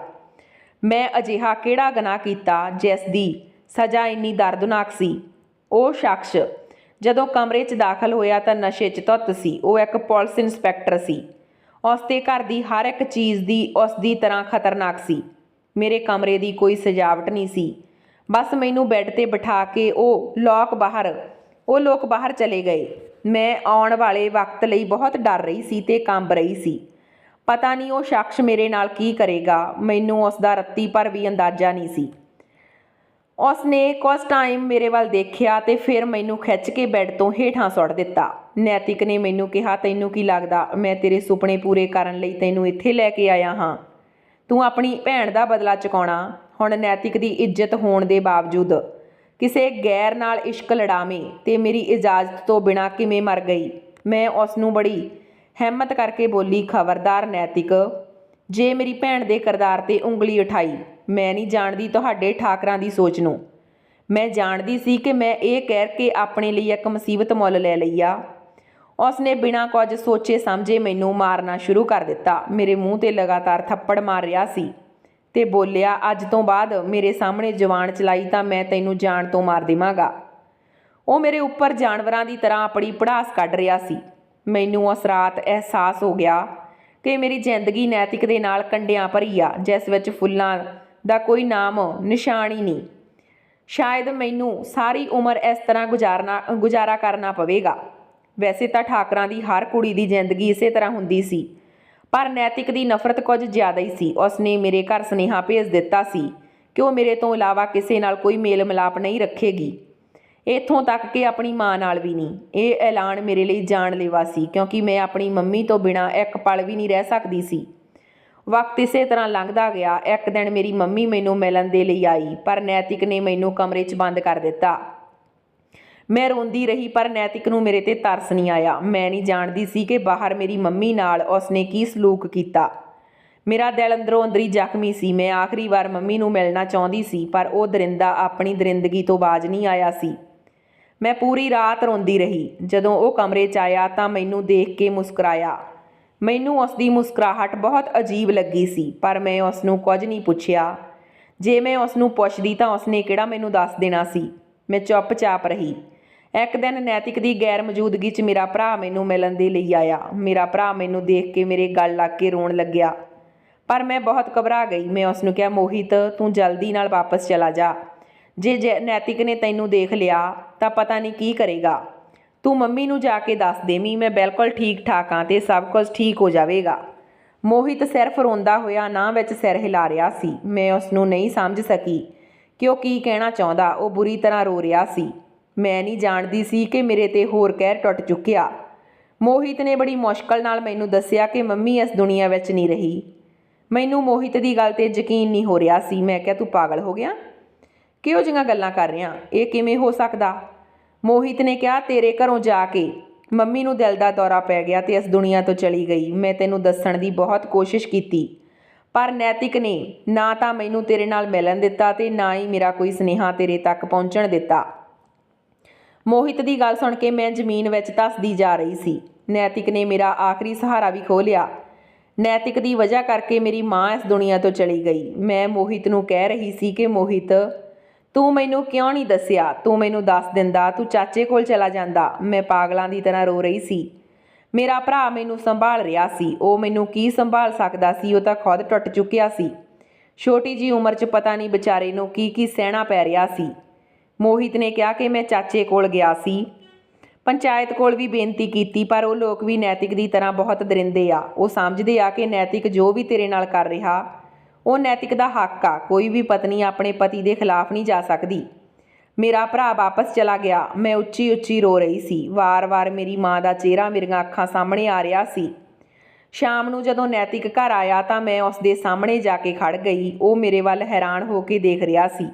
ਮੈਂ ਅਜਿਹਾ ਕਿਹੜਾ ਗੁਨਾਹ ਕੀਤਾ ਜਿਸ ਦੀ ਸਜ਼ਾ ਇੰਨੀ ਦਰਦਨਾਕ ਸੀ। ਉਹ ਸ਼ਖਸ ਜਦੋਂ ਕਮਰੇ 'ਚ ਦਾਖਲ ਹੋਇਆ ਤਾਂ ਨਸ਼ੇ 'ਚ ਧੁੱਤ ਸੀ। ਉਹ ਇੱਕ ਪੁਲਿਸ ਇੰਸਪੈਕਟਰ ਸੀ। ਉਸ ਦੇ ਘਰ ਦੀ ਹਰ ਇੱਕ ਚੀਜ਼ ਦੀ ਉਸ ਦੀ ਤਰ੍ਹਾਂ ਖਤਰਨਾਕ ਸੀ। ਮੇਰੇ ਕਮਰੇ ਦੀ ਕੋਈ ਸਜਾਵਟ ਨਹੀਂ ਸੀ। ਬਸ ਮੈਨੂੰ ਬੈੱਡ 'ਤੇ ਬਿਠਾ ਕੇ ਉਹ ਲੋਕ ਬਾਹਰ ਚਲੇ ਗਏ। ਮੈਂ ਆਉਣ ਵਾਲੇ ਵਕਤ ਲਈ ਬਹੁਤ ਡਰ ਰਹੀ ਸੀ ਤੇ ਕੰਬ ਰਹੀ ਸੀ। ਪਤਾ ਨਹੀਂ ਉਹ ਸ਼ਖਸ ਮੇਰੇ ਨਾਲ ਕੀ ਕਰੇਗਾ। ਮੈਨੂੰ ਉਸ ਦਾ ਰੱਤੀ ਭਰ ਵੀ ਅੰਦਾਜ਼ਾ ਨਹੀਂ ਸੀ। ਉਸ ਨੇ ਕੁਝ ਟਾਈਮ ਮੇਰੇ ਵੱਲ ਦੇਖਿਆ ਤੇ ਫਿਰ ਮੈਨੂੰ ਖਿੱਚ ਕੇ ਬੈੱਡ ਤੋਂ ਹੇਠਾਂ ਸੁੱਟ ਦਿੱਤਾ। ਨੈਤਿਕ ਨੇ ਮੈਨੂੰ ਕਿਹਾ, ਤੈਨੂੰ ਕੀ ਲੱਗਦਾ ਮੈਂ ਤੇਰੇ ਸੁਪਨੇ ਪੂਰੇ ਕਰਨ ਲਈ ਤੈਨੂੰ ਇੱਥੇ ਲੈ ਕੇ ਆਇਆ ਹਾਂ? ਤੂੰ ਆਪਣੀ ਭੈਣ ਦਾ ਬਦਲਾ ਚੁਕਾਉਣਾ। ਹੁਣ ਨੈਤਿਕ ਦੀ ਇੱਜ਼ਤ ਹੋਣ ਦੇ ਬਾਵਜੂਦ ਕਿਸੇ ਗੈਰ ਨਾਲ ਇਸ਼ਕ ਲੜਾਵੇਂ ਤੇ ਮੇਰੀ ਇਜਾਜ਼ਤ ਤੋਂ ਬਿਨਾਂ ਕਿਵੇਂ ਮਰ ਗਈ? ਮੈਂ ਉਸ ਨੂੰ ਬੜੀ ਹਿੰਮਤ ਕਰਕੇ ਬੋਲੀ, ਖਬਰਦਾਰ ਨੈਤਿਕ, ਜੇ ਮੇਰੀ ਭੈਣ ਦੇ ਕਿਰਦਾਰ 'ਤੇ ਉਂਗਲੀ ਉਠਾਈ। ਮੈਂ ਨਹੀਂ ਜਾਣਦੀ ਤੁਹਾਡੇ ਠਾਕਰਾਂ ਦੀ ਸੋਚ ਨੂੰ। ਮੈਂ ਜਾਣਦੀ ਸੀ ਕਿ ਮੈਂ ਇਹ ਕਹਿ ਕੇ ਆਪਣੇ ਲਈ ਇੱਕ ਮੁਸੀਬਤ ਮੁੱਲ ਲੈ ਲਈ ਆ। ਉਸ ਨੇ ਬਿਨਾਂ ਕੁਝ ਸੋਚੇ ਸਮਝੇ ਮੈਨੂੰ ਮਾਰਨਾ ਸ਼ੁਰੂ ਕਰ ਦਿੱਤਾ। ਮੇਰੇ ਮੂੰਹ 'ਤੇ ਲਗਾਤਾਰ ਥੱਪੜ ਮਾਰ ਰਿਹਾ ਸੀ ਤੇ ਬੋਲਿਆ, ਅੱਜ ਤੋਂ ਬਾਅਦ ਮੇਰੇ ਸਾਹਮਣੇ ਜ਼ੁਬਾਨ ਚਲਾਈ ਤਾਂ ਮੈਂ ਤੈਨੂੰ ਜਾਨ ਤੋਂ ਮਾਰ ਦੇਵਾਂਗਾ। ਉਹ ਮੇਰੇ ਉੱਪਰ ਜਾਨਵਰਾਂ ਦੀ ਤਰ੍ਹਾਂ ਆਪਣੀ ਭੜਾਸ ਕੱਢ ਰਿਹਾ ਸੀ। ਮੈਨੂੰ ਉਸ ਰਾਤ ਅਹਿਸਾਸ ਹੋ ਗਿਆ ਕਿ ਮੇਰੀ ਜ਼ਿੰਦਗੀ ਨੈਤਿਕ ਦੇ ਨਾਲ ਕੰਡਿਆਂ ਭਰੀ ਆ, ਜਿਸ ਵਿੱਚ ਫੁੱਲਾਂ ਦਾ ਕੋਈ ਨਾਮ ਨਿਸ਼ਾਨ ਹੀ ਨਹੀਂ। ਸ਼ਾਇਦ ਮੈਨੂੰ ਸਾਰੀ ਉਮਰ ਇਸ ਤਰ੍ਹਾਂ ਗੁਜ਼ਾਰਾ ਕਰਨਾ ਪਵੇਗਾ। ਵੈਸੇ ਤਾਂ ਠਾਕਰਾਂ ਦੀ ਹਰ ਕੁੜੀ ਦੀ ਜ਼ਿੰਦਗੀ ਇਸੇ ਤਰ੍ਹਾਂ ਹੁੰਦੀ ਸੀ, ਪਰ ਨੈਤਿਕ ਦੀ ਨਫ਼ਰਤ ਕੁਝ ਜ਼ਿਆਦਾ ਹੀ ਸੀ। ਉਸ ਨੇ ਮੇਰੇ ਘਰ ਸੁਨੇਹਾ ਭੇਜ ਦਿੱਤਾ ਸੀ ਕਿ ਉਹ ਮੇਰੇ ਤੋਂ ਇਲਾਵਾ ਕਿਸੇ ਨਾਲ ਕੋਈ ਮੇਲ ਮਿਲਾਪ ਨਹੀਂ ਰੱਖੇਗੀ, ਇੱਥੋਂ ਤੱਕ ਕਿ ਆਪਣੀ ਮਾਂ ਨਾਲ ਵੀ ਨਹੀਂ। ਇਹ ਐਲਾਨ ਮੇਰੇ ਲਈ ਜਾਨਲੇਵਾ ਸੀ, ਕਿਉਂਕਿ ਮੈਂ ਆਪਣੀ ਮੰਮੀ ਤੋਂ ਬਿਨਾਂ ਇੱਕ ਪਲ ਵੀ ਨਹੀਂ ਰਹਿ ਸਕਦੀ ਸੀ। ਵਕਤ ਇਸੇ ਤਰ੍ਹਾਂ ਲੰਘਦਾ ਗਿਆ। ਇੱਕ ਦਿਨ ਮੇਰੀ ਮੰਮੀ ਮੈਨੂੰ ਮਿਲਣ ਦੇ ਲਈ ਆਈ, ਪਰ ਨੈਤਿਕ ਨੇ ਮੈਨੂੰ ਕਮਰੇ 'ਚ ਬੰਦ ਕਰ ਦਿੱਤਾ। ਮੈਂ ਰੋਂਦੀ ਰਹੀ, ਪਰ ਨੈਤਿਕ ਨੂੰ ਮੇਰੇ 'ਤੇ ਤਰਸ ਨਹੀਂ ਆਇਆ। ਮੈਂ ਨਹੀਂ ਜਾਣਦੀ ਸੀ ਕਿ ਬਾਹਰ ਮੇਰੀ ਮੰਮੀ ਨਾਲ ਉਸ ਨੇ ਕੀ ਸਲੂਕ ਕੀਤਾ। ਮੇਰਾ ਦਿਲ ਅੰਦਰੋਂ ਅੰਦਰੀ ਜ਼ਖਮੀ ਸੀ। ਮੈਂ ਆਖਰੀ ਵਾਰ ਮੰਮੀ ਨੂੰ ਮਿਲਣਾ ਚਾਹੁੰਦੀ ਸੀ, ਪਰ ਉਹ ਦਰਿੰਦਾ ਆਪਣੀ ਦਰਿੰਦਗੀ ਤੋਂ ਬਾਜ਼ ਨਹੀਂ ਆਇਆ ਸੀ। ਮੈਂ ਪੂਰੀ ਰਾਤ ਰੋਂਦੀ ਰਹੀ। ਜਦੋਂ ਉਹ ਕਮਰੇ 'ਚ ਆਇਆ ਤਾਂ ਮੈਨੂੰ ਦੇਖ ਕੇ ਮੁਸਕਰਾਇਆ। ਮੈਨੂੰ ਉਸ ਦੀ ਮੁਸਕਰਾਹਟ ਬਹੁਤ ਅਜੀਬ ਲੱਗੀ ਸੀ, ਪਰ ਮੈਂ ਉਸ ਨੂੰ ਕੁਝ ਨਹੀਂ ਪੁੱਛਿਆ। ਜੇ ਮੈਂ ਉਸ ਨੂੰ ਪੁੱਛਦੀ ਤਾਂ ਉਸ ਨੇ ਕਿਹੜਾ ਮੈਨੂੰ ਦੱਸ ਦੇਣਾ ਸੀ। ਮੈਂ ਚੁੱਪਚਾਪ ਰਹੀ। ਇੱਕ ਦਿਨ ਨੈਤਿਕ ਦੀ ਗੈਰ ਮੌਜੂਦਗੀ 'ਚ ਮੇਰਾ ਭਰਾ ਮੈਨੂੰ ਮਿਲਣ ਦੇ ਲਈ ਆਇਆ। ਮੇਰਾ ਭਰਾ ਮੈਨੂੰ ਦੇਖ ਕੇ ਮੇਰੇ ਗਲ ਲੱਗ ਕੇ ਰੋਣ ਲੱਗਿਆ, ਪਰ ਮੈਂ ਬਹੁਤ ਘਬਰਾ ਗਈ। ਮੈਂ ਉਸ ਨੂੰ ਕਿਹਾ, ਮੋਹਿਤ, ਤੂੰ ਜਲਦੀ ਨਾਲ ਵਾਪਸ ਚਲਾ ਜਾ। ਜੇ ਨੈਤਿਕ ਨੇ ਤੈਨੂੰ ਦੇਖ ਲਿਆ ਤਾਂ ਪਤਾ ਨਹੀਂ ਕੀ ਕਰੇਗਾ। ਤੂੰ ਮੰਮੀ ਨੂੰ ਜਾ ਕੇ ਦੱਸ ਦੇਵੀਂ ਮੈਂ ਬਿਲਕੁਲ ਠੀਕ ਠਾਕ ਹਾਂ ਤੇ ਸਭ ਕੁਝ ਠੀਕ ਹੋ ਜਾਵੇਗਾ। ਮੋਹਿਤ ਸਿਰਫ ਰੋਂਦਾ ਹੋਇਆ ਨਾ ਵਿੱਚ ਸਿਰ ਹਿਲਾ ਰਿਹਾ ਸੀ। ਮੈਂ ਉਸ ਨੂੰ ਨਹੀਂ ਸਮਝ ਸਕੀ ਕਿ ਉਹ ਕੀ ਕਹਿਣਾ ਚਾਹੁੰਦਾ। ਉਹ ਬੁਰੀ ਤਰ੍ਹਾਂ ਰੋ ਰਿਹਾ ਸੀ। ਮੈਂ ਨਹੀਂ ਜਾਣਦੀ ਸੀ ਕਿ ਮੇਰੇ ਤੇ ਹੋਰ ਕਹਿਰ ਟੁੱਟ ਚੁੱਕਿਆ। ਮੋਹਿਤ ਨੇ ਬੜੀ ਮੁਸ਼ਕਲ ਨਾਲ ਮੈਨੂੰ ਦੱਸਿਆ ਕਿ ਮੰਮੀ ਇਸ ਦੁਨੀਆ ਵਿੱਚ ਨਹੀਂ ਰਹੀ। ਮੈਨੂੰ ਮੋਹਿਤ ਦੀ ਗੱਲ 'ਤੇ ਯਕੀਨ ਨਹੀਂ ਹੋ ਰਿਹਾ ਸੀ। ਮੈਂ ਕਿਹਾ, ਤੂੰ ਪਾਗਲ ਹੋ ਗਿਆ? ਕਿਹੋ ਜਿਹੀਆਂ ਗੱਲਾਂ ਕਰ ਰਿਹਾ? ਇਹ ਕਿਵੇਂ ਹੋ ਸਕਦਾ? ਮੋਹਿਤ ਨੇ ਕਿਹਾ, ਤੇਰੇ ਘਰੋਂ ਜਾ ਕੇ ਮੰਮੀ ਨੂੰ ਦਿਲ ਦਾ ਦੌਰਾ ਪੈ ਗਿਆ ਤੇ ਇਸ ਦੁਨੀਆ ਤੋਂ ਚਲੀ ਗਈ। ਮੈਂ ਤੈਨੂੰ ਦੱਸਣ ਦੀ ਬਹੁਤ ਕੋਸ਼ਿਸ਼ ਕੀਤੀ, ਪਰ ਨੈਤਿਕ ਨੇ ਨਾ ਤਾਂ ਮੈਨੂੰ ਤੇਰੇ ਨਾਲ ਮਿਲਣ ਦਿੱਤਾ ਤੇ ਨਾ ਹੀ ਮੇਰਾ ਕੋਈ ਸੁਨੇਹਾ ਤੇਰੇ ਤੱਕ ਪਹੁੰਚਣ ਦਿੱਤਾ। ਮੋਹਿਤ ਦੀ ਗੱਲ ਸੁਣ ਕੇ ਮੈਂ ਜ਼ਮੀਨ ਵਿੱਚ ਧੱਸਦੀ ਜਾ ਰਹੀ ਸੀ। ਨੈਤਿਕ ਨੇ ਮੇਰਾ ਆਖਰੀ ਸਹਾਰਾ ਵੀ ਖੋਹ ਲਿਆ। ਨੈਤਿਕ ਦੀ ਵਜ੍ਹਾ ਕਰਕੇ ਮੇਰੀ ਮਾਂ ਇਸ ਦੁਨੀਆ ਤੋਂ ਚਲੀ ਗਈ। ਮੈਂ ਮੋਹਿਤ ਨੂੰ ਕਹਿ ਰਹੀ ਸੀ ਕਿ ਮੋਹਿਤ, ਤੂੰ ਮੈਨੂੰ ਕਿਉਂ ਨਹੀਂ ਦੱਸਿਆ? ਤੂੰ ਮੈਨੂੰ ਦੱਸ ਦਿੰਦਾ, ਤੂੰ ਚਾਚੇ ਕੋਲ ਚਲਾ ਜਾਂਦਾ। ਮੈਂ ਪਾਗਲਾਂ ਦੀ ਤਰ੍ਹਾਂ ਰੋ ਰਹੀ ਸੀ। ਮੇਰਾ ਭਰਾ ਮੈਨੂੰ ਸੰਭਾਲ ਰਿਹਾ ਸੀ। ਉਹ ਮੈਨੂੰ ਕੀ ਸੰਭਾਲ ਸਕਦਾ ਸੀ? ਉਹ ਤਾਂ ਖੁਦ ਟੁੱਟ ਚੁੱਕਿਆ ਸੀ। ਛੋਟੀ ਜੀ ਉਮਰ 'ਚ ਪਤਾ ਨਹੀਂ ਵਿਚਾਰੇ ਨੂੰ ਕੀ ਕੀ ਸਹਿਣਾ ਪੈ ਰਿਹਾ ਸੀ। ਮੋਹਿਤ ਨੇ ਕਿਹਾ ਕਿ ਮੈਂ ਚਾਚੇ ਕੋਲ ਗਿਆ ਸੀ, ਪੰਚਾਇਤ ਕੋਲ ਵੀ ਬੇਨਤੀ ਕੀਤੀ, ਪਰ ਉਹ ਲੋਕ ਵੀ ਨੈਤਿਕ ਦੀ ਤਰ੍ਹਾਂ ਬਹੁਤ ਦਰਿੰਦੇ ਆ। ਉਹ ਸਮਝਦੇ ਆ ਕਿ ਨੈਤਿਕ ਜੋ ਵੀ ਤੇਰੇ ਨਾਲ ਕਰ ਰਿਹਾ ਉਹ ਨੈਤਿਕ ਦਾ ਹੱਕ ਆ। ਕੋਈ ਵੀ ਪਤਨੀ ਆਪਣੇ ਪਤੀ ਦੇ ਖਿਲਾਫ ਨਹੀਂ ਜਾ ਸਕਦੀ। ਮੇਰਾ ਭਰਾ ਵਾਪਸ ਚਲਾ ਗਿਆ। ਮੈਂ ਉੱਚੀ ਉੱਚੀ ਰੋ ਰਹੀ ਸੀ। ਵਾਰ-ਵਾਰ ਮੇਰੀ ਮਾਂ ਦਾ ਚਿਹਰਾ ਮੇਰੀਆਂ ਅੱਖਾਂ ਸਾਹਮਣੇ ਆ ਰਿਹਾ ਸੀ। ਸ਼ਾਮ ਨੂੰ ਜਦੋਂ ਨੈਤਿਕ ਘਰ ਆਇਆ ਤਾਂ ਮੈਂ ਉਸ ਦੇ ਸਾਹਮਣੇ ਜਾ ਕੇ ਖੜ ਗਈ। ਉਹ ਮੇਰੇ ਵੱਲ ਹੈਰਾਨ ਹੋ ਕੇ ਦੇਖ ਰਿਹਾ ਸੀ।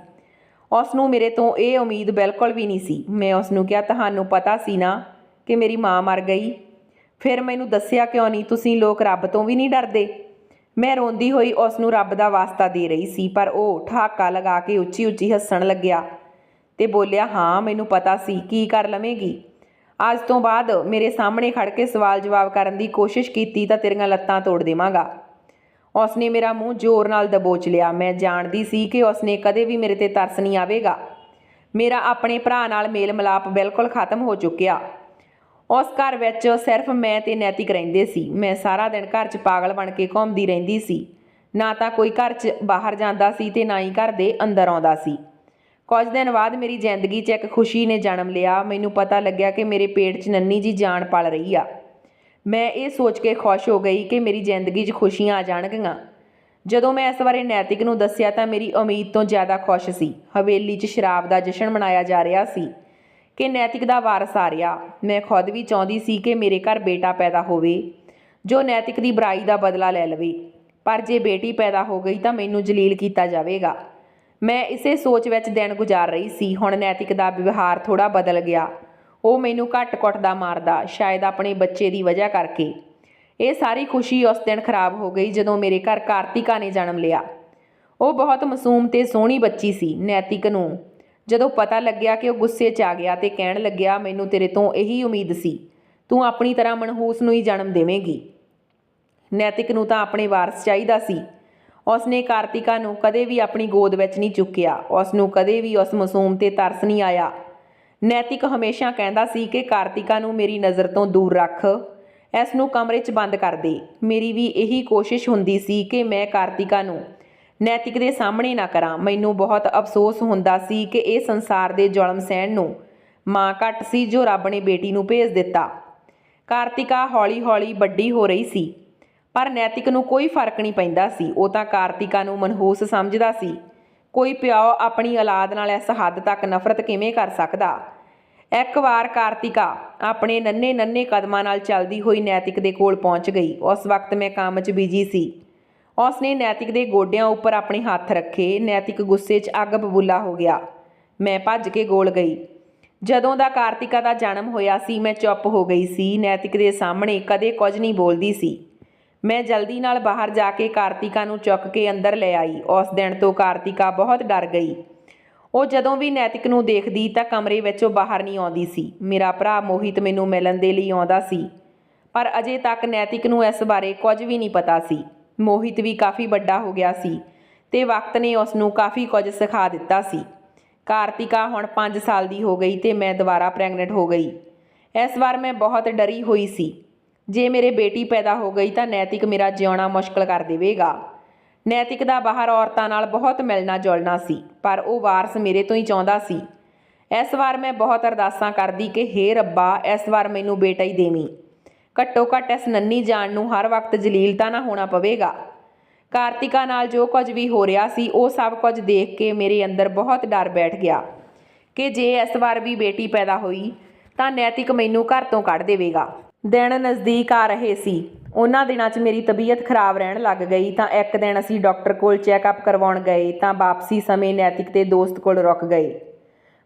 ਉਸ ਨੂੰ ਮੇਰੇ ਤੋਂ ਇਹ ਉਮੀਦ ਬਿਲਕੁਲ ਵੀ ਨਹੀਂ ਸੀ। ਮੈਂ ਉਸ ਨੂੰ ਕਿਹਾ, ਤੁਹਾਨੂੰ ਪਤਾ ਸੀ ਨਾ ਕਿ ਮੇਰੀ ਮਾਂ ਮਰ ਗਈ? ਫਿਰ ਮੈਨੂੰ ਦੱਸਿਆ ਕਿਉਂ ਨਹੀਂ? ਤੁਸੀਂ ਲੋਕ ਰੱਬ ਤੋਂ ਵੀ ਨਹੀਂ ਡਰਦੇ? ਮੈਂ ਰੋਂਦੀ ਹੋਈ ਉਸ ਨੂੰ ਰੱਬ ਦਾ ਵਾਸਤਾ ਦੇ ਰਹੀ ਸੀ, ਪਰ ਉਹ ਠਹਾਕਾ ਲਗਾ ਕੇ ਉੱਚੀ ਉੱਚੀ ਹੱਸਣ ਲੱਗਿਆ ਤੇ ਬੋਲਿਆ, ਹਾਂ ਮੈਨੂੰ ਪਤਾ ਸੀ। ਕੀ ਕਰ ਲਵੇਂਗੀ? ਅੱਜ ਤੋਂ ਬਾਅਦ ਮੇਰੇ ਸਾਹਮਣੇ ਖੜ ਕੇ ਸਵਾਲ ਜਵਾਬ ਕਰਨ ਦੀ ਕੋਸ਼ਿਸ਼ ਕੀਤੀ ਤਾਂ ਤੇਰੀਆਂ ਲੱਤਾਂ ਤੋੜ ਦੇਵਾਂਗਾ। ਉਸ ਨੇ ਮੇਰਾ ਮੂੰਹ ਜ਼ੋਰ ਨਾਲ ਦਬੋਚ ਲਿਆ। ਮੈਂ ਜਾਣਦੀ ਸੀ ਕਿ ਉਸ ਨੇ ਕਦੇ ਵੀ ਮੇਰੇ ਤੇ ਤਰਸ ਨਹੀਂ ਆਵੇਗਾ। ਮੇਰਾ ਆਪਣੇ ਭਰਾ ਨਾਲ ਮੇਲ ਮਿਲਾਪ ਬਿਲਕੁਲ ਖਤਮ ਹੋ ਚੁੱਕਿਆ। ਉਸ ਘਰ ਵਿੱਚ ਸਿਰਫ ਮੈਂ ਤੇ ਨੈਤਿਕ ਰਹਿੰਦੇ ਸੀ। ਮੈਂ ਸਾਰਾ ਦਿਨ ਘਰ 'ਚ ਪਾਗਲ ਬਣ ਕੇ ਘੁੰਮਦੀ ਰਹਿੰਦੀ ਸੀ। ਨਾ ਤਾਂ ਕੋਈ ਘਰ 'ਚ ਬਾਹਰ ਜਾਂਦਾ ਸੀ ਤੇ ਨਾ ਹੀ ਘਰ ਦੇ ਅੰਦਰ ਆਉਂਦਾ ਸੀ। ਕੁਝ ਦਿਨ ਬਾਅਦ ਮੇਰੀ ਜ਼ਿੰਦਗੀ 'ਚ ਇੱਕ ਖੁਸ਼ੀ ਨੇ ਜਨਮ ਲਿਆ। ਮੈਨੂੰ ਪਤਾ ਲੱਗਿਆ ਕਿ ਮੇਰੇ ਪੇਟ 'ਚ ਨੰਨੀ ਜੀ ਜਾਨ ਪਲ ਰਹੀ ਆ। ਮੈਂ ਇਹ ਸੋਚ ਕੇ ਖੁਸ਼ ਹੋ ਗਈ ਕਿ ਮੇਰੀ ਜ਼ਿੰਦਗੀ 'ਚ ਖੁਸ਼ੀਆਂ ਆ ਜਾਣਗੀਆਂ। ਜਦੋਂ ਮੈਂ ਇਸ ਬਾਰੇ ਨੈਤਿਕ ਨੂੰ ਦੱਸਿਆ ਤਾਂ ਮੇਰੀ ਉਮੀਦ ਤੋਂ ਜ਼ਿਆਦਾ ਖੁਸ਼ ਸੀ। ਹਵੇਲੀ 'ਚ ਸ਼ਰਾਬ ਦਾ ਜਸ਼ਨ ਮਨਾਇਆ ਜਾ ਰਿਹਾ ਸੀ ਕਿ ਨੈਤਿਕ ਦਾ ਵਾਰਸ ਆ ਰਿਹਾ। ਮੈਂ ਖੁਦ ਵੀ ਚਾਹੁੰਦੀ ਸੀ ਕਿ ਮੇਰੇ ਘਰ ਬੇਟਾ ਪੈਦਾ ਹੋਵੇ ਜੋ ਨੈਤਿਕ ਦੀ ਬੁਰਾਈ ਦਾ ਬਦਲਾ ਲੈ ਲਵੇ, ਪਰ ਜੇ ਬੇਟੀ ਪੈਦਾ ਹੋ ਗਈ ਤਾਂ ਮੈਨੂੰ ਜਲੀਲ ਕੀਤਾ ਜਾਵੇਗਾ। ਮੈਂ ਇਸੇ ਸੋਚ ਵਿੱਚ ਦਿਨ ਗੁਜ਼ਾਰ ਰਹੀ ਸੀ। ਹੁਣ ਨੈਤਿਕ ਦਾ ਵਿਵਹਾਰ ਥੋੜ੍ਹਾ ਬਦਲ ਗਿਆ। ਉਹ ਮੈਨੂੰ ਘੱਟ ਕੁੱਟਦਾ ਮਾਰਦਾ, ਸ਼ਾਇਦ ਆਪਣੇ ਬੱਚੇ ਦੀ ਵਜ੍ਹਾ ਕਰਕੇ। ਇਹ ਸਾਰੀ ਖੁਸ਼ੀ ਉਸ ਦਿਨ ਖਰਾਬ ਹੋ ਗਈ ਜਦੋਂ ਮੇਰੇ ਘਰ ਕਾਰਤਿਕਾ ਨੇ ਜਨਮ ਲਿਆ। ਉਹ ਬਹੁਤ ਮਾਸੂਮ ਤੇ ਸੋਹਣੀ ਬੱਚੀ ਸੀ। ਨੈਤਿਕ ਨੂੰ ਜਦੋਂ ਪਤਾ ਲੱਗਿਆ ਕਿ ਉਹ ਗੁੱਸੇ 'ਚ ਆ ਗਿਆ ਤੇ ਕਹਿਣ ਲੱਗਿਆ, ਮੈਨੂੰ ਤੇਰੇ ਤੋਂ ਇਹੀ ਉਮੀਦ ਸੀ, ਤੂੰ ਆਪਣੀ ਤਰ੍ਹਾਂ ਮਨਹੂਸ ਨੂੰ ਹੀ ਜਨਮ ਦੇਵੇਂਗੀ। ਨੈਤਿਕ ਨੂੰ ਤਾਂ ਆਪਣੇ ਵਾਰਸ ਚਾਹੀਦਾ ਸੀ। ਉਸ ਨੇ ਕਾਰਤਿਕਾ ਨੂੰ ਕਦੇ ਵੀ ਆਪਣੀ ਗੋਦ ਵਿੱਚ ਨਹੀਂ ਚੁੱਕਿਆ। ਉਸ ਨੂੰ ਕਦੇ ਵੀ ਉਸ ਮਾਸੂਮ 'ਤੇ ਤਰਸ ਨਹੀਂ ਆਇਆ। ਨੈਤਿਕ ਹਮੇਸ਼ਾ ਕਹਿੰਦਾ ਸੀ ਕਿ ਕਾਰਤਿਕਾ ਨੂੰ ਮੇਰੀ ਨਜ਼ਰ ਤੋਂ ਦੂਰ ਰੱਖ, ਇਸ ਨੂੰ ਕਮਰੇ 'ਚ ਬੰਦ ਕਰ ਦੇ। ਮੇਰੀ ਵੀ ਇਹੀ ਕੋਸ਼ਿਸ਼ ਹੁੰਦੀ ਸੀ ਕਿ ਮੈਂ ਕਾਰਤਿਕਾ ਨੂੰ ਨੈਤਿਕ ਦੇ ਸਾਹਮਣੇ ਨਾ ਕਰਾਂ। ਮੈਨੂੰ ਬਹੁਤ ਅਫਸੋਸ ਹੁੰਦਾ ਸੀ ਕਿ ਇਹ ਸੰਸਾਰ ਦੇ ਜ਼ੁਲਮ ਸਹਿਣ ਨੂੰ ਮਾਂ ਘੱਟ ਸੀ ਜੋ ਰੱਬ ਨੇ ਬੇਟੀ ਨੂੰ ਭੇਜ ਦਿੱਤਾ। ਕਾਰਤਿਕਾ ਹੌਲੀ ਹੌਲੀ ਵੱਡੀ ਹੋ ਰਹੀ ਸੀ, ਪਰ ਨੈਤਿਕ ਨੂੰ ਕੋਈ ਫਰਕ ਨਹੀਂ ਪੈਂਦਾ ਸੀ। ਉਹ ਤਾਂ ਕਾਰਤਿਕਾ ਨੂੰ ਮਨਹੂਸ ਸਮਝਦਾ ਸੀ। ਕੋਈ ਪਿਓ ਆਪਣੀ ਔਲਾਦ ਨਾਲ ਇਸ ਹੱਦ ਤੱਕ ਨਫ਼ਰਤ ਕਿਵੇਂ ਕਰ ਸਕਦਾ? ਇੱਕ ਵਾਰ ਕਾਰਤਿਕਾ ਆਪਣੇ ਨੰਨੇ ਨੰਨੇ ਕਦਮਾਂ ਨਾਲ ਚੱਲਦੀ ਹੋਈ ਨੈਤਿਕ ਦੇ ਕੋਲ ਪਹੁੰਚ ਗਈ। ਉਸ ਵਕਤ ਮੈਂ ਕੰਮ 'ਚ ਬਿਜੀ ਸੀ। ਉਸ ਨੇ ਨੈਤਿਕ ਦੇ ਗੋਡਿਆਂ ਉੱਪਰ ਆਪਣੇ ਹੱਥ ਰੱਖੇ। ਨੈਤਿਕ ਗੁੱਸੇ 'ਚ ਅੱਗ ਬਬੂਲਾ ਹੋ ਗਿਆ। ਮੈਂ ਭੱਜ ਕੇ ਕੋਲ ਗਈ। ਜਦੋਂ ਦਾ ਕਾਰਤਿਕਾ ਦਾ ਜਨਮ ਹੋਇਆ ਸੀ ਮੈਂ ਚੁੱਪ ਹੋ ਗਈ ਸੀ। ਨੈਤਿਕ ਦੇ ਸਾਹਮਣੇ ਕਦੇ ਕੁਝ ਨਹੀਂ ਬੋਲਦੀ ਸੀ। ਮੈਂ ਜਲਦੀ ਨਾਲ ਬਾਹਰ ਜਾ ਕੇ ਕਾਰਤਿਕਾ ਨੂੰ ਚੁੱਕ ਕੇ ਅੰਦਰ ਲੈ ਆਈ। ਉਸ ਦਿਨ ਤੋਂ ਕਾਰਤਿਕਾ ਬਹੁਤ ਡਰ ਗਈ। ਉਹ ਜਦੋਂ ਵੀ ਨੈਤਿਕ ਨੂੰ ਦੇਖਦੀ ਤਾਂ ਕਮਰੇ ਵਿੱਚੋਂ ਬਾਹਰ ਨਹੀਂ ਆਉਂਦੀ ਸੀ। ਮੇਰਾ ਭਰਾ ਮੋਹਿਤ ਮੈਨੂੰ ਮਿਲਣ ਦੇ ਲਈ ਆਉਂਦਾ ਸੀ, ਪਰ ਅਜੇ ਤੱਕ ਨੈਤਿਕ ਨੂੰ ਇਸ ਬਾਰੇ ਕੁਝ ਵੀ ਨਹੀਂ ਪਤਾ ਸੀ। ਮੋਹਿਤ ਵੀ ਕਾਫੀ ਵੱਡਾ ਹੋ ਗਿਆ ਸੀ ਤੇ ਵਕਤ ਨੇ ਉਸ ਨੂੰ ਕਾਫੀ ਕੁਝ ਸਿਖਾ ਦਿੱਤਾ ਸੀ। ਕਾਰਤਿਕਾ ਹੁਣ 5 ਸਾਲ ਦੀ ਹੋ ਗਈ ਤੇ ਮੈਂ ਦੁਬਾਰਾ ਪ੍ਰੈਗਨੈਂਟ ਹੋ ਗਈ। ਇਸ ਵਾਰ ਮੈਂ ਬਹੁਤ ਡਰੀ ਹੋਈ ਸੀ। ਜੇ ਮੇਰੇ ਬੇਟੀ ਪੈਦਾ ਹੋ ਗਈ ਤਾਂ ਨੈਤਿਕ ਮੇਰਾ ਜਿਉਣਾ ਮੁਸ਼ਕਲ ਕਰ ਦੇਵੇਗਾ। ਨੈਤਿਕ ਦਾ ਬਾਹਰ ਔਰਤਾਂ ਨਾਲ ਬਹੁਤ ਮਿਲਣਾ ਜੁਲਣਾ ਸੀ, ਪਰ ਉਹ ਵਾਰਸ ਮੇਰੇ ਤੋਂ ਹੀ ਚਾਹੁੰਦਾ ਸੀ। ਇਸ ਵਾਰ ਮੈਂ ਬਹੁਤ ਅਰਦਾਸਾਂ ਕਰਦੀ ਕਿ ਹੇ ਰੱਬਾ, ਇਸ ਵਾਰ ਮੈਨੂੰ ਬੇਟਾ ਹੀ ਦੇਵੀਂ। ਘੱਟੋ ਘੱਟ ਇਸ ਨੰਨੀ ਜਾਨ ਨੂੰ ਹਰ ਵਕਤ ਜਲੀਲ ਤਾਂ ਨਾ ਹੋਣਾ ਪਵੇਗਾ। ਕਾਰਤਿਕਾ ਨਾਲ ਜੋ ਕੁਝ ਵੀ ਹੋ ਰਿਹਾ ਸੀ ਉਹ ਸਭ ਕੁਝ ਦੇਖ ਕੇ ਮੇਰੇ ਅੰਦਰ ਬਹੁਤ ਡਰ ਬੈਠ ਗਿਆ ਕਿ ਜੇ ਇਸ ਵਾਰ ਵੀ ਬੇਟੀ ਪੈਦਾ ਹੋਈ ਤਾਂ ਨੈਤਿਕ ਮੈਨੂੰ ਘਰ ਤੋਂ ਕੱਢ ਦੇਵੇਗਾ। ਦਿਨ ਨਜ਼ਦੀਕ ਆ ਰਹੇ ਸੀ। ਉਹਨਾਂ ਦਿਨਾਂ 'ਚ ਮੇਰੀ ਤਬੀਅਤ ਖਰਾਬ ਰਹਿਣ ਲੱਗ ਗਈ ਤਾਂ ਇੱਕ ਦਿਨ ਅਸੀਂ ਡਾਕਟਰ ਕੋਲ ਚੈੱਕਅਪ ਕਰਵਾਉਣ ਗਏ ਤਾਂ ਵਾਪਸੀ ਸਮੇਂ ਨੈਤਿਕ ਦੇ ਦੋਸਤ ਕੋਲ ਰੁਕ ਗਏ।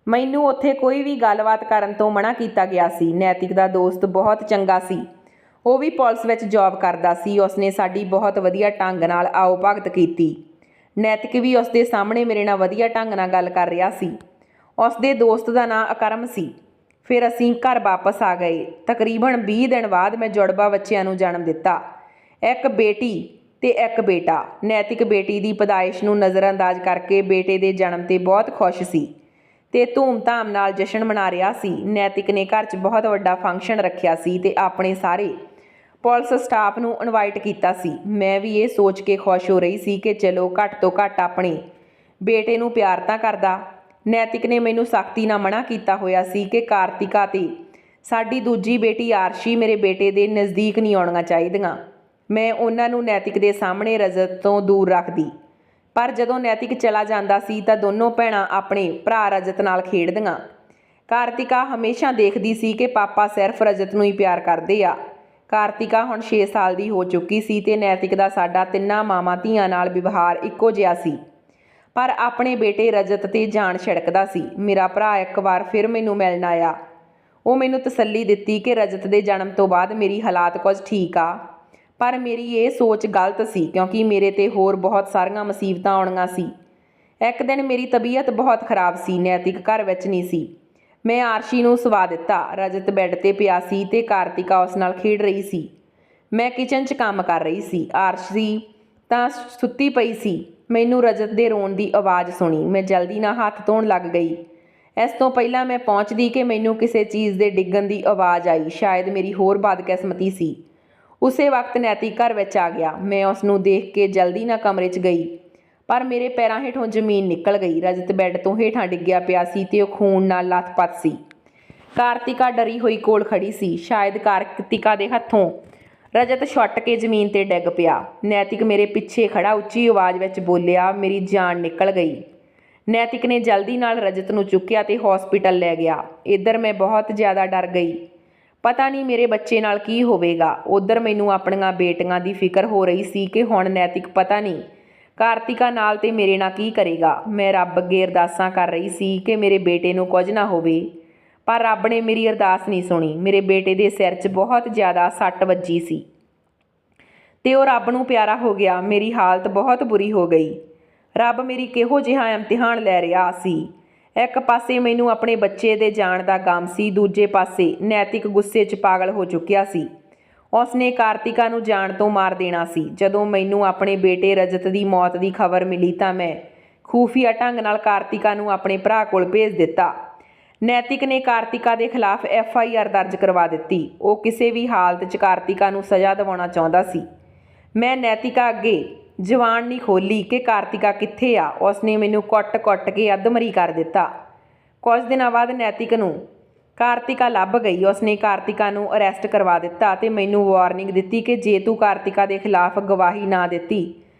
ਮੈਨੂੰ ਉੱਥੇ ਕੋਈ ਵੀ ਗੱਲਬਾਤ ਕਰਨ ਤੋਂ ਮਨ੍ਹਾ ਕੀਤਾ ਗਿਆ ਸੀ। ਨੈਤਿਕ ਦਾ ਦੋਸਤ ਬਹੁਤ ਚੰਗਾ ਸੀ। ਉਹ ਵੀ ਪੁਲਿਸ ਵਿੱਚ ਜੌਬ ਕਰਦਾ ਸੀ। ਉਸਨੇ ਸਾਡੀ ਬਹੁਤ ਵਧੀਆ ਢੰਗ ਨਾਲ ਆਓ ਭਗਤ ਕੀਤੀ। ਨੈਤਿਕ ਵੀ ਉਸਦੇ ਸਾਹਮਣੇ ਮੇਰੇ ਨਾਲ ਵਧੀਆ ਢੰਗ ਨਾਲ ਗੱਲ ਕਰ ਰਿਹਾ ਸੀ। ਉਸਦੇ ਦੋਸਤ ਦਾ ਨਾਂ ਅਕਰਮ ਸੀ। ਫਿਰ ਅਸੀਂ ਘਰ ਵਾਪਸ ਆ ਗਏ। ਤਕਰੀਬਨ 20 ਦਿਨ ਬਾਅਦ ਮੈਂ ਜੁੜਵਾ ਬੱਚਿਆਂ ਨੂੰ ਜਨਮ ਦਿੱਤਾ, ਇੱਕ ਬੇਟੀ ਤੇ ਇੱਕ ਬੇਟਾ। ਨੈਤਿਕ ਬੇਟੀ ਦੀ ਪੈਦਾਇਸ਼ ਨੂੰ ਨਜ਼ਰਅੰਦਾਜ਼ ਕਰਕੇ ਬੇਟੇ ਦੇ ਜਨਮ 'ਤੇ ਬਹੁਤ ਖੁਸ਼ ਸੀ ਤੇ ਧੂਮ-ਧਾਮ ਨਾਲ ਜਸ਼ਨ ਮਨਾ ਰਿਹਾ ਸੀ। ਨੈਤਿਕ ਨੇ ਘਰ 'ਚ ਬਹੁਤ ਵੱਡਾ ਫੰਕਸ਼ਨ ਰੱਖਿਆ ਸੀ ਤੇ ਆਪਣੇ ਸਾਰੇ ਪੁਲਿਸ ਸਟਾਫ ਨੂੰ ਇਨਵਾਈਟ ਕੀਤਾ ਸੀ। ਮੈਂ ਵੀ ਇਹ ਸੋਚ ਕੇ ਖੁਸ਼ ਹੋ ਰਹੀ ਸੀ ਕਿ ਚਲੋ ਘੱਟ ਤੋਂ ਘੱਟ ਆਪਣੇ ਬੇਟੇ ਨੂੰ ਪਿਆਰ ਤਾਂ ਕਰਦਾ। ਨੈਤਿਕ ਨੇ ਮੈਨੂੰ ਸਖਤੀ ਨਾਲ ਮਨ੍ਹਾ ਕੀਤਾ ਹੋਇਆ ਸੀ ਕਿ ਕਾਰਤਿਕਾ ਤੇ ਸਾਡੀ ਦੂਜੀ ਬੇਟੀ ਆਰਸ਼ੀ ਮੇਰੇ ਬੇਟੇ ਦੇ ਨਜ਼ਦੀਕ ਨਹੀਂ ਆਉਣੀਆਂ ਚਾਹੀਦੀਆਂ। ਮੈਂ ਉਹਨਾਂ ਨੂੰ ਨੈਤਿਕ ਦੇ ਸਾਹਮਣੇ ਰਜਤ ਤੋਂ ਦੂਰ ਰੱਖਦੀ। ਪਰ ਜਦੋਂ ਨੈਤਿਕ ਚਲਾ ਜਾਂਦਾ ਸੀ ਤਾਂ ਦੋਨੋਂ ਭੈਣਾਂ ਆਪਣੇ ਭਰਾ ਰਜਤ ਨਾਲ ਖੇਡਦੀਆਂ। ਕਾਰਤਿਕਾ ਹਮੇਸ਼ਾ ਦੇਖਦੀ ਸੀ ਕਿ ਪਾਪਾ ਸਿਰਫ ਰਜਤ ਨੂੰ ਹੀ ਪਿਆਰ ਕਰਦੇ ਆ। ਕਾਰਤਿਕਾ ਹੁਣ 6 ਸਾਲ ਦੀ ਹੋ ਚੁੱਕੀ ਸੀ ਤੇ ਨੈਤਿਕ ਦਾ ਸਾਡਾ ਤਿੰਨਾਂ ਮਾਵਾਂ ਧੀਆਂ ਨਾਲ ਵਿਵਹਾਰ ਇੱਕੋ ਜਿਹਾ ਸੀ। ਪਰ ਆਪਣੇ ਬੇਟੇ ਰਜਤ 'ਤੇ ਜਾਨ ਛਿੜਕਦਾ ਸੀ। ਮੇਰਾ ਭਰਾ ਇੱਕ ਵਾਰ ਫਿਰ ਮੈਨੂੰ ਮਿਲਣ ਆਇਆ। ਉਹ ਮੈਨੂੰ ਤਸੱਲੀ ਦਿੱਤੀ ਕਿ ਰਜਤ ਦੇ ਜਨਮ ਤੋਂ ਬਾਅਦ ਮੇਰੀ ਹਾਲਾਤ ਕੁਝ ਠੀਕ ਆ। ਪਰ ਮੇਰੀ ਇਹ ਸੋਚ ਗਲਤ ਸੀ ਕਿਉਂਕਿ ਮੇਰੇ 'ਤੇ ਹੋਰ ਬਹੁਤ ਸਾਰੀਆਂ ਮੁਸੀਬਤਾਂ ਆਉਣੀਆਂ ਸੀ। ਇੱਕ ਦਿਨ ਮੇਰੀ ਤਬੀਅਤ ਬਹੁਤ ਖਰਾਬ ਸੀ। ਨੈਤਿਕ ਘਰ ਵਿੱਚ ਨਹੀਂ ਸੀ। ਮੈਂ ਆਰਸ਼ੀ ਨੂੰ ਸੁਵਾ ਦਿੱਤਾ। ਰਜਤ ਬੈੱਡ 'ਤੇ ਪਿਆ ਸੀ ਤੇ ਕਾਰਤਿਕਾ ਉਸ ਨਾਲ ਖੇਡ ਰਹੀ ਸੀ। ਮੈਂ ਕਿਚਨ 'ਚ ਕੰਮ ਕਰ ਰਹੀ ਸੀ। ਆਰਸ਼ੀ ਤਾਂ ਸੁੱਤੀ ਪਈ ਸੀ। ਮੈਨੂੰ ਰਜਤ ਦੇ ਰੋਣ ਦੀ ਆਵਾਜ਼ ਸੁਣੀ। ਮੈਂ ਜਲਦੀ ਨਾਲ ਹੱਥ ਧੋਣ ਲੱਗ ਗਈ। ਇਸ ਤੋਂ ਪਹਿਲਾਂ ਮੈਂ ਪਹੁੰਚਦੀ ਕਿ ਮੈਨੂੰ ਕਿਸੇ ਚੀਜ਼ ਦੇ ਡਿੱਗਣ ਦੀ ਆਵਾਜ਼ ਆਈ। ਸ਼ਾਇਦ ਮੇਰੀ ਹੋਰ ਬਦਕਿਸਮਤੀ ਸੀ। ਉਸੇ ਵਕਤ ਨੈਤਿਕ ਘਰ ਵਿੱਚ ਆ ਗਿਆ। ਮੈਂ ਉਸ ਨੂੰ ਦੇਖ ਕੇ ਜਲਦੀ ਨਾਲ ਕਮਰੇ 'ਚ ਗਈ ਪਰ ਮੇਰੇ ਪੈਰਾਂ ਹੇਠੋਂ ਜ਼ਮੀਨ ਨਿਕਲ ਗਈ। ਰਜਤ ਬੈੱਡ ਤੋਂ ਹੇਠਾਂ ਡਿੱਗਿਆ ਪਿਆ ਸੀ ਤੇ ਉਹ ਖੂਨ ਨਾਲ ਲੱਥ-ਪੱਥ ਸੀ। ਕਾਰਤਿਕਾ ਡਰੀ ਹੋਈ ਕੋਲ ਖੜੀ ਸੀ। ਸ਼ਾਇਦ ਕਾਰਤਿਕਾ ਦੇ ਹੱਥੋਂ ਰਜਤ ਛੁੱਟ ਕੇ ਜ਼ਮੀਨ 'ਤੇ ਡਿੱਗ ਪਿਆ। ਨੈਤਿਕ ਮੇਰੇ ਪਿੱਛੇ ਖੜਾ ਉੱਚੀ ਆਵਾਜ਼ ਵਿੱਚ ਬੋਲਿਆ, ਮੇਰੀ ਜਾਨ ਨਿਕਲ ਗਈ। ਨੈਤਿਕ ਨੇ ਜਲਦੀ ਨਾਲ ਰਜਤ ਨੂੰ ਚੁੱਕਿਆ ਤੇ ਹਸਪੀਟਲ ਲੈ ਗਿਆ। ਇੱਧਰ ਮੈਂ ਬਹੁਤ ਜ਼ਿਆਦਾ ਡਰ ਗਈ। ਪਤਾ ਨਹੀਂ ਮੇਰੇ ਬੱਚੇ ਨਾਲ ਕੀ ਹੋਵੇਗਾ। ਉੱਧਰ ਮੈਨੂੰ ਆਪਣੀਆਂ ਬੇਟੀਆਂ ਦੀ ਫਿਕਰ ਹੋ ਰਹੀ ਸੀ ਕਿ ਹੁਣ ਨੈਤਿਕ ਪਤਾ ਨਹੀਂ ਕਾਰਤਿਕਾ ਨਾਲ ਤੇ ਮੇਰੇ ਨਾਲ ਕੀ ਕਰੇਗਾ। ਮੈਂ ਰੱਬ ਅੱਗੇ ਅਰਦਾਸਾਂ ਕਰ ਰਹੀ ਸੀ ਕਿ ਮੇਰੇ ਬੇਟੇ ਨੂੰ ਕੁਝ ਨਾ ਹੋਵੇ ਪਰ ਰੱਬ ਨੇ ਮੇਰੀ ਅਰਦਾਸ ਨਹੀਂ ਸੁਣੀ। ਮੇਰੇ ਬੇਟੇ ਦੇ ਸਿਰ 'ਚ ਬਹੁਤ ਜ਼ਿਆਦਾ ਸੱਟ ਵੱਜੀ ਸੀ ਤੇ ਉਹ ਰੱਬ ਨੂੰ ਪਿਆਰਾ ਹੋ ਗਿਆ। ਮੇਰੀ ਹਾਲਤ ਬਹੁਤ ਬੁਰੀ ਹੋ ਗਈ। ਰੱਬ ਮੇਰੀ ਕਿਹੋ ਜਿਹਾ ਇਮਤਿਹਾਨ ਲੈ ਰਿਹਾ ਸੀ। ਇੱਕ ਪਾਸੇ ਮੈਨੂੰ ਆਪਣੇ ਬੱਚੇ ਦੇ ਜਾਣ ਦਾ ਗਮ ਸੀ, ਦੂਜੇ ਪਾਸੇ ਨੈਤਿਕ ਗੁੱਸੇ 'ਚ ਪਾਗਲ ਹੋ ਚੁੱਕਿਆ ਸੀ। ਉਸਨੇ ਕਾਰਤਿਕਾ ਨੂੰ ਜਾਣ ਤੋਂ ਮਾਰ ਦੇਣਾ ਸੀ। ਜਦੋਂ ਮੈਨੂੰ ਆਪਣੇ ਬੇਟੇ ਰਜਤ ਦੀ ਮੌਤ ਦੀ ਖਬਰ ਮਿਲੀ ਤਾਂ ਮੈਂ ਖੂਫੀਆ ਢੰਗ ਨਾਲ ਕਾਰਤਿਕਾ ਨੂੰ ਆਪਣੇ ਭਰਾ ਕੋਲ ਭੇਜ ਦਿੱਤਾ। ਨੈਤਿਕ ਨੇ ਕਾਰਤਿਕਾ ਦੇ ਖਿਲਾਫ FIR ਦਰਜ ਕਰਵਾ ਦਿੱਤੀ। ਉਹ ਕਿਸੇ ਵੀ ਹਾਲਤ 'ਚ ਕਾਰਤਿਕਾ ਨੂੰ ਸਜ਼ਾ ਦਿਵਾਉਣਾ ਚਾਹੁੰਦਾ ਸੀ। ਮੈਂ ਨੈਤਿਕਾ ਅੱਗੇ ਜ਼ੁਬਾਨ ਨਹੀਂ ਖੋਲ੍ਹੀ ਕਿ ਕਾਰਤਿਕਾ ਕਿੱਥੇ ਆ। ਉਸਨੇ ਮੈਨੂੰ ਕੁੱਟ-ਕੁੱਟ ਕੇ ਅੱਧਮਰੀ ਕਰ ਦਿੱਤਾ। ਕੁਝ ਦਿਨਾਂ ਬਾਅਦ ਨੈਤਿਕ ਨੂੰ ਕਾਰਤਿਕਾ ਲੱਭ ਗਈ। ਉਸਨੇ ਕਾਰਤਿਕਾ ਨੂੰ ਅਰੈਸਟ ਕਰਵਾ ਦਿੱਤਾ ਤੇ ਮੈਨੂੰ ਵਾਰਨਿੰਗ ਦਿੱਤੀ ਕਿ ਜੇ ਤੂੰ ਕਾਰਤਿਕਾ ਦੇ ਖਿਲਾਫ ਗਵਾਹੀ ਨਾ ਦਿੱਤੀ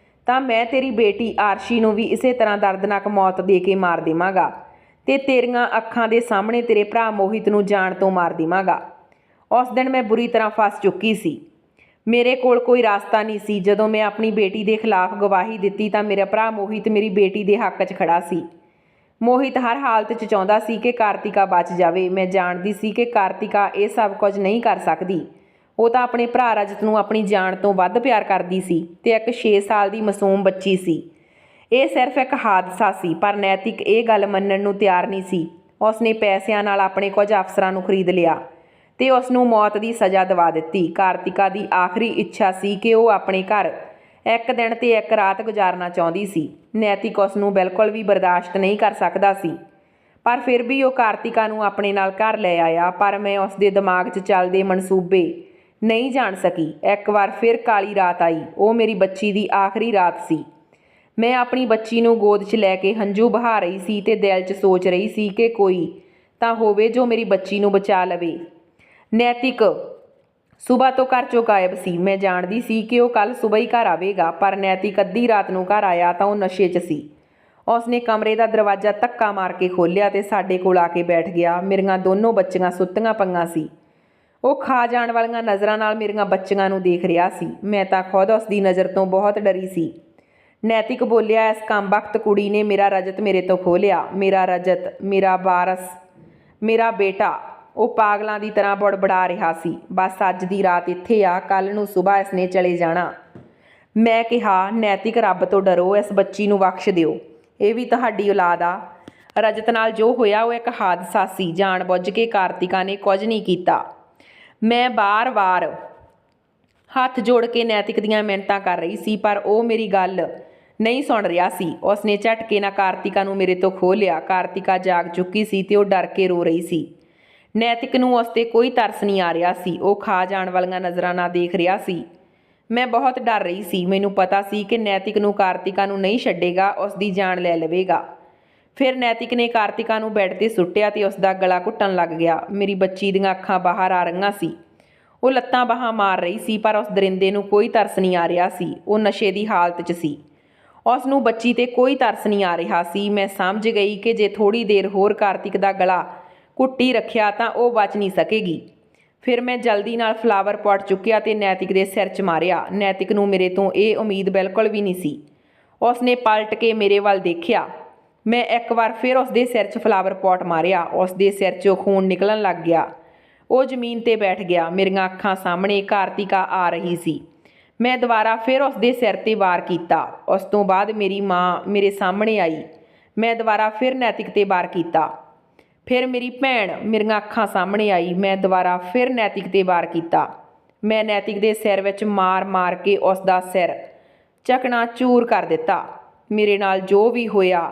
ਤਾਂ ਮੈਂ ਤੇਰੀ ਬੇਟੀ ਆਰਸ਼ੀ ਨੂੰ ਵੀ ਇਸੇ ਤਰ੍ਹਾਂ ਦਰਦਨਾਕ ਮੌਤ ਦੇ ਕੇ ਮਾਰ ਦੇਵਾਂਗਾ ਤੇ ਤੇਰੀਆਂ ਅੱਖਾਂ ਦੇ ਸਾਹਮਣੇ ਤੇਰੇ ਭਰਾ ਮੋਹਿਤ ਨੂੰ ਜਾਣ ਤੋਂ ਮਾਰ ਦੇਵਾਂਗਾ। ਉਸ ਦਿਨ ਮੈਂ ਬੁਰੀ ਤਰ੍ਹਾਂ ਫਸ ਚੁੱਕੀ ਸੀ। ਮੇਰੇ ਕੋਲ ਕੋਈ ਰਾਸਤਾ ਨਹੀਂ ਸੀ। ਜਦੋਂ ਮੈਂ ਆਪਣੀ ਬੇਟੀ ਦੇ ਖਿਲਾਫ ਗਵਾਹੀ ਦਿੱਤੀ ਤਾਂ ਮੇਰਾ ਭਰਾ ਮੋਹਿਤ ਮੇਰੀ ਬੇਟੀ ਦੇ ਹੱਕ 'ਚ ਖੜਾ ਸੀ। ਮੋਹਿਤ ਹਰ ਹਾਲਤ 'ਚ ਚਾਹੁੰਦਾ ਸੀ ਕਿ ਕਾਰਤਿਕਾ ਬਚ ਜਾਵੇ। ਮੈਂ ਜਾਣਦੀ ਸੀ ਕਿ ਕਾਰਤਿਕਾ ਇਹ ਸਭ ਕੁਝ ਨਹੀਂ ਕਰ ਸਕਦੀ। ਉਹ ਤਾਂ ਆਪਣੇ ਭਰਾ ਰਜਤ ਨੂੰ ਆਪਣੀ ਜਾਨ ਤੋਂ ਵੱਧ ਪਿਆਰ ਕਰਦੀ ਸੀ ਤੇ ਇੱਕ 6 ਸਾਲ ਦੀ ਮਾਸੂਮ ਬੱਚੀ ਸੀ। ਇਹ ਸਿਰਫ ਇੱਕ ਹਾਦਸਾ ਸੀ ਪਰ ਨੈਤਿਕ ਇਹ ਗੱਲ ਮੰਨਣ ਨੂੰ ਤਿਆਰ ਨਹੀਂ ਸੀ। ਉਸਨੇ ਪੈਸਿਆਂ ਨਾਲ ਆਪਣੇ ਕੁਝ ਅਫਸਰਾਂ ਨੂੰ ਖਰੀਦ ਲਿਆ ਤੇ ਉਸ ਨੂੰ ਮੌਤ ਦੀ ਸਜ਼ਾ ਦਿਵਾ ਦਿੱਤੀ। ਕਾਰਤਿਕਾ ਦੀ ਆਖਰੀ ਇੱਛਾ ਸੀ ਕਿ ਉਹ ਆਪਣੇ ਘਰ ਇੱਕ ਦਿਨ ਤੇ ਇੱਕ ਰਾਤ ਗੁਜ਼ਾਰਨਾ ਚਾਹੁੰਦੀ ਸੀ। ਨੈਤਿਕ ਉਸ ਨੂੰ ਬਿਲਕੁਲ ਵੀ ਬਰਦਾਸ਼ਤ ਨਹੀਂ ਕਰ ਸਕਦਾ ਸੀ ਪਰ ਫਿਰ ਵੀ ਉਹ ਕਾਰਤਿਕਾ ਨੂੰ ਆਪਣੇ ਨਾਲ ਘਰ ਲੈ ਆਇਆ। ਪਰ ਮੈਂ ਉਸ ਦੇ ਦਿਮਾਗ 'ਚ ਚੱਲਦੇ ਮਨਸੂਬੇ ਨਹੀਂ ਜਾਣ ਸਕੀ। ਇੱਕ ਵਾਰ ਫਿਰ ਕਾਲੀ ਰਾਤ ਆਈ। ਉਹ ਮੇਰੀ ਬੱਚੀ ਦੀ ਆਖਰੀ ਰਾਤ ਸੀ। ਮੈਂ ਆਪਣੀ ਬੱਚੀ ਨੂੰ ਗੋਦ 'ਚ ਲੈ ਕੇ ਹੰਝੂ ਬਹਾ ਰਹੀ ਸੀ ਤੇ ਦਿਲ 'ਚ ਸੋਚ ਰਹੀ ਸੀ ਕਿ ਕੋਈ ਤਾਂ ਹੋਵੇ ਜੋ ਮੇਰੀ ਬੱਚੀ ਨੂੰ ਬਚਾ ਲਵੇ। ਨੈਤਿਕ ਸੁਬਾਹ ਤੋਂ ਘਰ 'ਚੋਂ ਗਾਇਬ ਸੀ। ਮੈਂ ਜਾਣਦੀ ਸੀ ਕਿ ਉਹ ਕੱਲ੍ਹ ਸੁਬਾਹ ਹੀ ਘਰ ਆਵੇਗਾ, ਪਰ ਨੈਤਿਕ ਅੱਧੀ ਰਾਤ ਨੂੰ ਘਰ ਆਇਆ ਤਾਂ ਉਹ ਨਸ਼ੇ 'ਚ ਸੀ। ਉਸਨੇ ਕਮਰੇ ਦਾ ਦਰਵਾਜ਼ਾ ਧੱਕਾ ਮਾਰ ਕੇ ਖੋਲ੍ਹਿਆ ਤੇ ਸਾਡੇ ਕੋਲ ਆ ਕੇ ਬੈਠ ਗਿਆ। ਮੇਰੀਆਂ ਦੋਨੋਂ ਬੱਚੀਆਂ ਸੁੱਤੀਆਂ ਪਈਆਂ ਸੀ। ਉਹ ਖਾ ਜਾਣ ਵਾਲੀਆਂ ਨਜ਼ਰਾਂ ਨਾਲ ਮੇਰੀਆਂ ਬੱਚੀਆਂ ਨੂੰ ਦੇਖ ਰਿਹਾ ਸੀ। ਮੈਂ ਤਾਂ ਖੁਦ ਉਸ ਦੀ ਨਜ਼ਰ ਤੋਂ ਬਹੁਤ ਡਰੀ ਸੀ। ਨੈਤਿਕ ਬੋਲਿਆ, ਇਸ ਕੰਮਬਖਤ ਕੁੜੀ ਨੇ ਮੇਰਾ ਰਜਤ ਮੇਰੇ ਤੋਂ ਖੋਹ ਲਿਆ। ਮੇਰਾ ਰਜਤ, ਮੇਰਾ ਵਾਰਸ, ਮੇਰਾ ਬੇਟਾ। ਉਹ ਪਾਗਲਾਂ ਦੀ ਤਰ੍ਹਾਂ ਬੜਬੜਾ ਰਿਹਾ ਸੀ। ਬਸ ਅੱਜ ਦੀ ਰਾਤ ਇੱਥੇ ਆ, ਕੱਲ੍ਹ ਨੂੰ ਸੁਬਾਹ ਇਸਨੇ ਚਲੇ ਜਾਣਾ। ਮੈਂ ਕਿਹਾ, ਨੈਤਿਕ ਰੱਬ ਤੋਂ ਡਰੋ, ਇਸ ਬੱਚੀ ਨੂੰ ਬਖਸ਼ ਦਿਓ। ਇਹ ਵੀ ਤੁਹਾਡੀ ਔਲਾਦ ਆ। ਰਜਤ ਨਾਲ ਜੋ ਹੋਇਆ ਉਹ ਇੱਕ ਹਾਦਸਾ ਸੀ। ਜਾਣ ਬੁੱਝ ਕੇ ਕਾਰਤਿਕਾ ਨੇ ਕੁਝ ਨਹੀਂ ਕੀਤਾ। ਮੈਂ ਵਾਰ-ਵਾਰ ਹੱਥ ਜੋੜ ਕੇ ਨੈਤਿਕ ਦੀਆਂ ਮਿੰਨਤਾਂ ਕਰ ਰਹੀ ਸੀ, ਪਰ ਉਹ ਮੇਰੀ ਗੱਲ ਨਹੀਂ ਸੁਣ ਰਿਹਾ ਸੀ। ਉਸਨੇ ਝਟਕੇ ਨਾਲ ਕਾਰਤਿਕਾ ਨੂੰ ਮੇਰੇ ਤੋਂ ਖੋਹ ਲਿਆ। ਕਾਰਤਿਕਾ ਜਾਗ ਚੁੱਕੀ ਸੀ ਤੇ ਉਹ ਡਰ ਕੇ ਰੋ ਰਹੀ ਸੀ। ਨੈਤਿਕ ਨੂੰ ਉਸ 'ਤੇ ਕੋਈ ਤਰਸ ਨਹੀਂ ਆ ਰਿਹਾ ਸੀ। ਉਹ ਖਾ ਜਾਣ ਵਾਲੀਆਂ ਨਜ਼ਰਾਂ ਨਾਲ ਦੇਖ ਰਿਹਾ ਸੀ। ਮੈਂ ਬਹੁਤ ਡਰ ਰਹੀ ਸੀ। ਮੈਨੂੰ ਪਤਾ ਸੀ ਕਿ ਨੈਤਿਕ ਨੂੰ ਕਾਰਤਿਕਾ ਨੂੰ ਨਹੀਂ ਛੱਡੇਗਾ, ਉਸ ਦੀ ਜਾਨ ਲੈ ਲਵੇਗਾ। ਫਿਰ ਨੈਤਿਕ ਨੇ ਕਾਰਤਿਕਾ ਨੂੰ ਬੈੱਡ 'ਤੇ ਸੁੱਟਿਆ ਤੇ ਉਸ ਦਾ ਗਲਾ ਘੁੱਟਣ ਲੱਗ ਗਿਆ। ਮੇਰੀ ਬੱਚੀ ਦੀਆਂ ਅੱਖਾਂ ਬਾਹਰ ਆ ਰਹੀਆਂ ਸੀ। ਉਹ ਲੱਤਾਂ ਬਾਹਾਂ ਮਾਰ ਰਹੀ ਸੀ, ਪਰ ਉਸ ਦਰਿੰਦੇ ਨੂੰ ਕੋਈ ਤਰਸ ਨਹੀਂ ਆ ਰਿਹਾ ਸੀ। ਉਹ ਨਸ਼ੇ ਦੀ ਹਾਲਤ 'ਚ ਸੀ। ਉਸ ਨੂੰ ਬੱਚੀ 'ਤੇ ਕੋਈ ਤਰਸ ਨਹੀਂ ਆ ਰਿਹਾ ਸੀ। ਮੈਂ ਸਮਝ ਗਈ ਕਿ ਜੇ ਥੋੜ੍ਹੀ ਦੇਰ ਹੋਰ ਕਾਰਤਿਕ ਦਾ ਗਲਾ ਘੁੱਟੀ ਰੱਖਿਆ ਤਾਂ ਉਹ ਬਚ ਨਹੀਂ ਸਕੇਗੀ। ਫਿਰ ਮੈਂ ਜਲਦੀ ਨਾਲ ਫਲਾਵਰ ਪੋਟ ਚੁੱਕਿਆ ਤੇ ਨੈਤਿਕ ਦੇ ਸਿਰ 'ਚ ਮਾਰਿਆ। ਨੈਤਿਕ ਨੂੰ ਮੇਰੇ ਤੋਂ ਇਹ ਉਮੀਦ ਬਿਲਕੁਲ ਵੀ ਨਹੀਂ ਸੀ। ਉਸ ਨੇ ਪਲਟ ਕੇ ਮੇਰੇ ਵੱਲ ਦੇਖਿਆ। ਮੈਂ ਇੱਕ ਵਾਰ ਫਿਰ ਉਸ ਦੇ ਸਿਰ 'ਚ ਫਲਾਵਰ ਪੋਟ ਮਾਰਿਆ। ਉਸ ਦੇ ਸਿਰ 'ਚੋਂ ਖੂਨ ਨਿਕਲਣ ਲੱਗ ਗਿਆ। ਉਹ ਜ਼ਮੀਨ 'ਤੇ ਬੈਠ ਗਿਆ। ਮੇਰੀਆਂ ਅੱਖਾਂ ਸਾਹਮਣੇ ਕਾਰਤਿਕਾ ਆ ਰਹੀ ਸੀ। ਮੈਂ ਦੁਬਾਰਾ ਫਿਰ ਉਸ ਦੇ ਸਿਰ 'ਤੇ ਵਾਰ ਕੀਤਾ। ਉਸ ਤੋਂ ਬਾਅਦ ਮੇਰੀ ਮਾਂ ਮੇਰੇ ਸਾਹਮਣੇ ਆਈ। ਮੈਂ ਦੁਬਾਰਾ ਫਿਰ ਨੈਤਿਕ 'ਤੇ ਵਾਰ ਕੀਤਾ। ਫਿਰ ਮੇਰੀ ਭੈਣ ਮੇਰੀਆਂ ਅੱਖਾਂ ਸਾਹਮਣੇ ਆਈ। ਮੈਂ ਦੁਬਾਰਾ ਫਿਰ ਨੈਤਿਕ 'ਤੇ ਵਾਰ ਕੀਤਾ। ਮੈਂ ਨੈਤਿਕ ਦੇ ਸਿਰ ਵਿੱਚ ਮਾਰ ਕੇ ਉਸ ਦਾ ਸਿਰ ਚਕਨਾਚੂਰ ਕਰ ਦਿੱਤਾ। ਮੇਰੇ ਨਾਲ ਜੋ ਵੀ ਹੋਇਆ,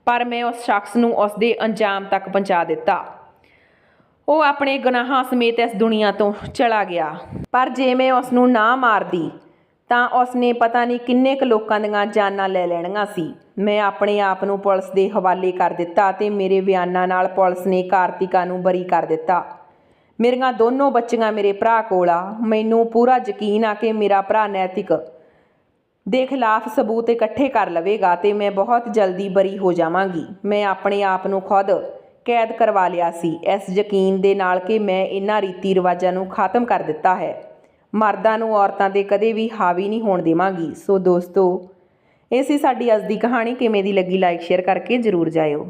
ਪਰ ਮੈਂ ਉਸ ਸ਼ਖਸ ਨੂੰ ਉਸ ਦੇ ਅੰਜਾਮ ਤੱਕ ਪਹੁੰਚਾ ਦਿੱਤਾ। ਉਹ ਆਪਣੇ ਗੁਨਾਹਾਂ ਸਮੇਤ ਇਸ ਦੁਨੀਆ ਤੋਂ ਚਲਾ ਗਿਆ। ਪਰ ਜੇ ਮੈਂ ਉਸ ਨੂੰ ਨਾ ਮਾਰਦੀ ਤਾਂ ਉਸ ਨੇ ਪਤਾ ਨਹੀਂ ਕਿੰਨੇ ਕੁ ਲੋਕਾਂ ਦੀਆਂ ਜਾਨਾਂ ਲੈ ਲੈਣੀਆਂ ਸੀ। ਮੈਂ ਆਪਣੇ ਆਪ ਨੂੰ ਪੁਲਿਸ ਦੇ ਹਵਾਲੇ ਕਰ ਦਿੱਤਾ ਤੇ ਮੇਰੇ ਬਿਆਨਾਂ ਨਾਲ ਪੁਲਿਸ ਨੇ ਕਾਰਤਿਕਾ ਨੂੰ ਬਰੀ ਕਰ ਦਿੱਤਾ। ਮੇਰੀਆਂ ਦੋਨੋਂ ਬੱਚੀਆਂ ਮੇਰੇ ਭਰਾ ਕੋਲ ਆ। ਮੈਨੂੰ ਪੂਰਾ ਯਕੀਨ ਆ ਕਿ ਮੇਰਾ ਭਰਾ ਨੈਤਿਕ ਦੇ ਖਿਲਾਫ ਸਬੂਤ ਇਕੱਠੇ ਕਰ ਲਵੇਗਾ ਤੇ ਮੈਂ ਬਹੁਤ ਜਲਦੀ ਬਰੀ ਹੋ ਜਾਵਾਂਗੀ। ਮੈਂ ਆਪਣੇ ਆਪ ਨੂੰ ਖੁਦ ਕੈਦ ਕਰਵਾ ਲਿਆ ਸੀ, ਇਸ ਯਕੀਨ ਦੇ ਨਾਲ ਕਿ ਮੈਂ ਇਹਨਾਂ ਰੀਤੀ ਰਿਵਾਜਾਂ ਨੂੰ ਖਤਮ ਕਰ ਦਿੱਤਾ ਹੈ। ਮਰਦਾਂ ਨੂੰ ਔਰਤਾਂ 'ਤੇ ਕਦੇ ਵੀ ਹਾਵੀ ਨਹੀਂ ਹੋਣ ਦੇਵਾਂਗੀ। ਸੋ ਦੋਸਤੋ, ਇਹ ਸੀ ਸਾਡੀ ਅੱਜ ਦੀ ਕਹਾਣੀ। ਕਿਵੇਂ ਦੀ ਲੱਗੀ, ਲਾਈਕ ਸ਼ੇਅਰ ਕਰਕੇ ਜ਼ਰੂਰ ਜਾਇਓ।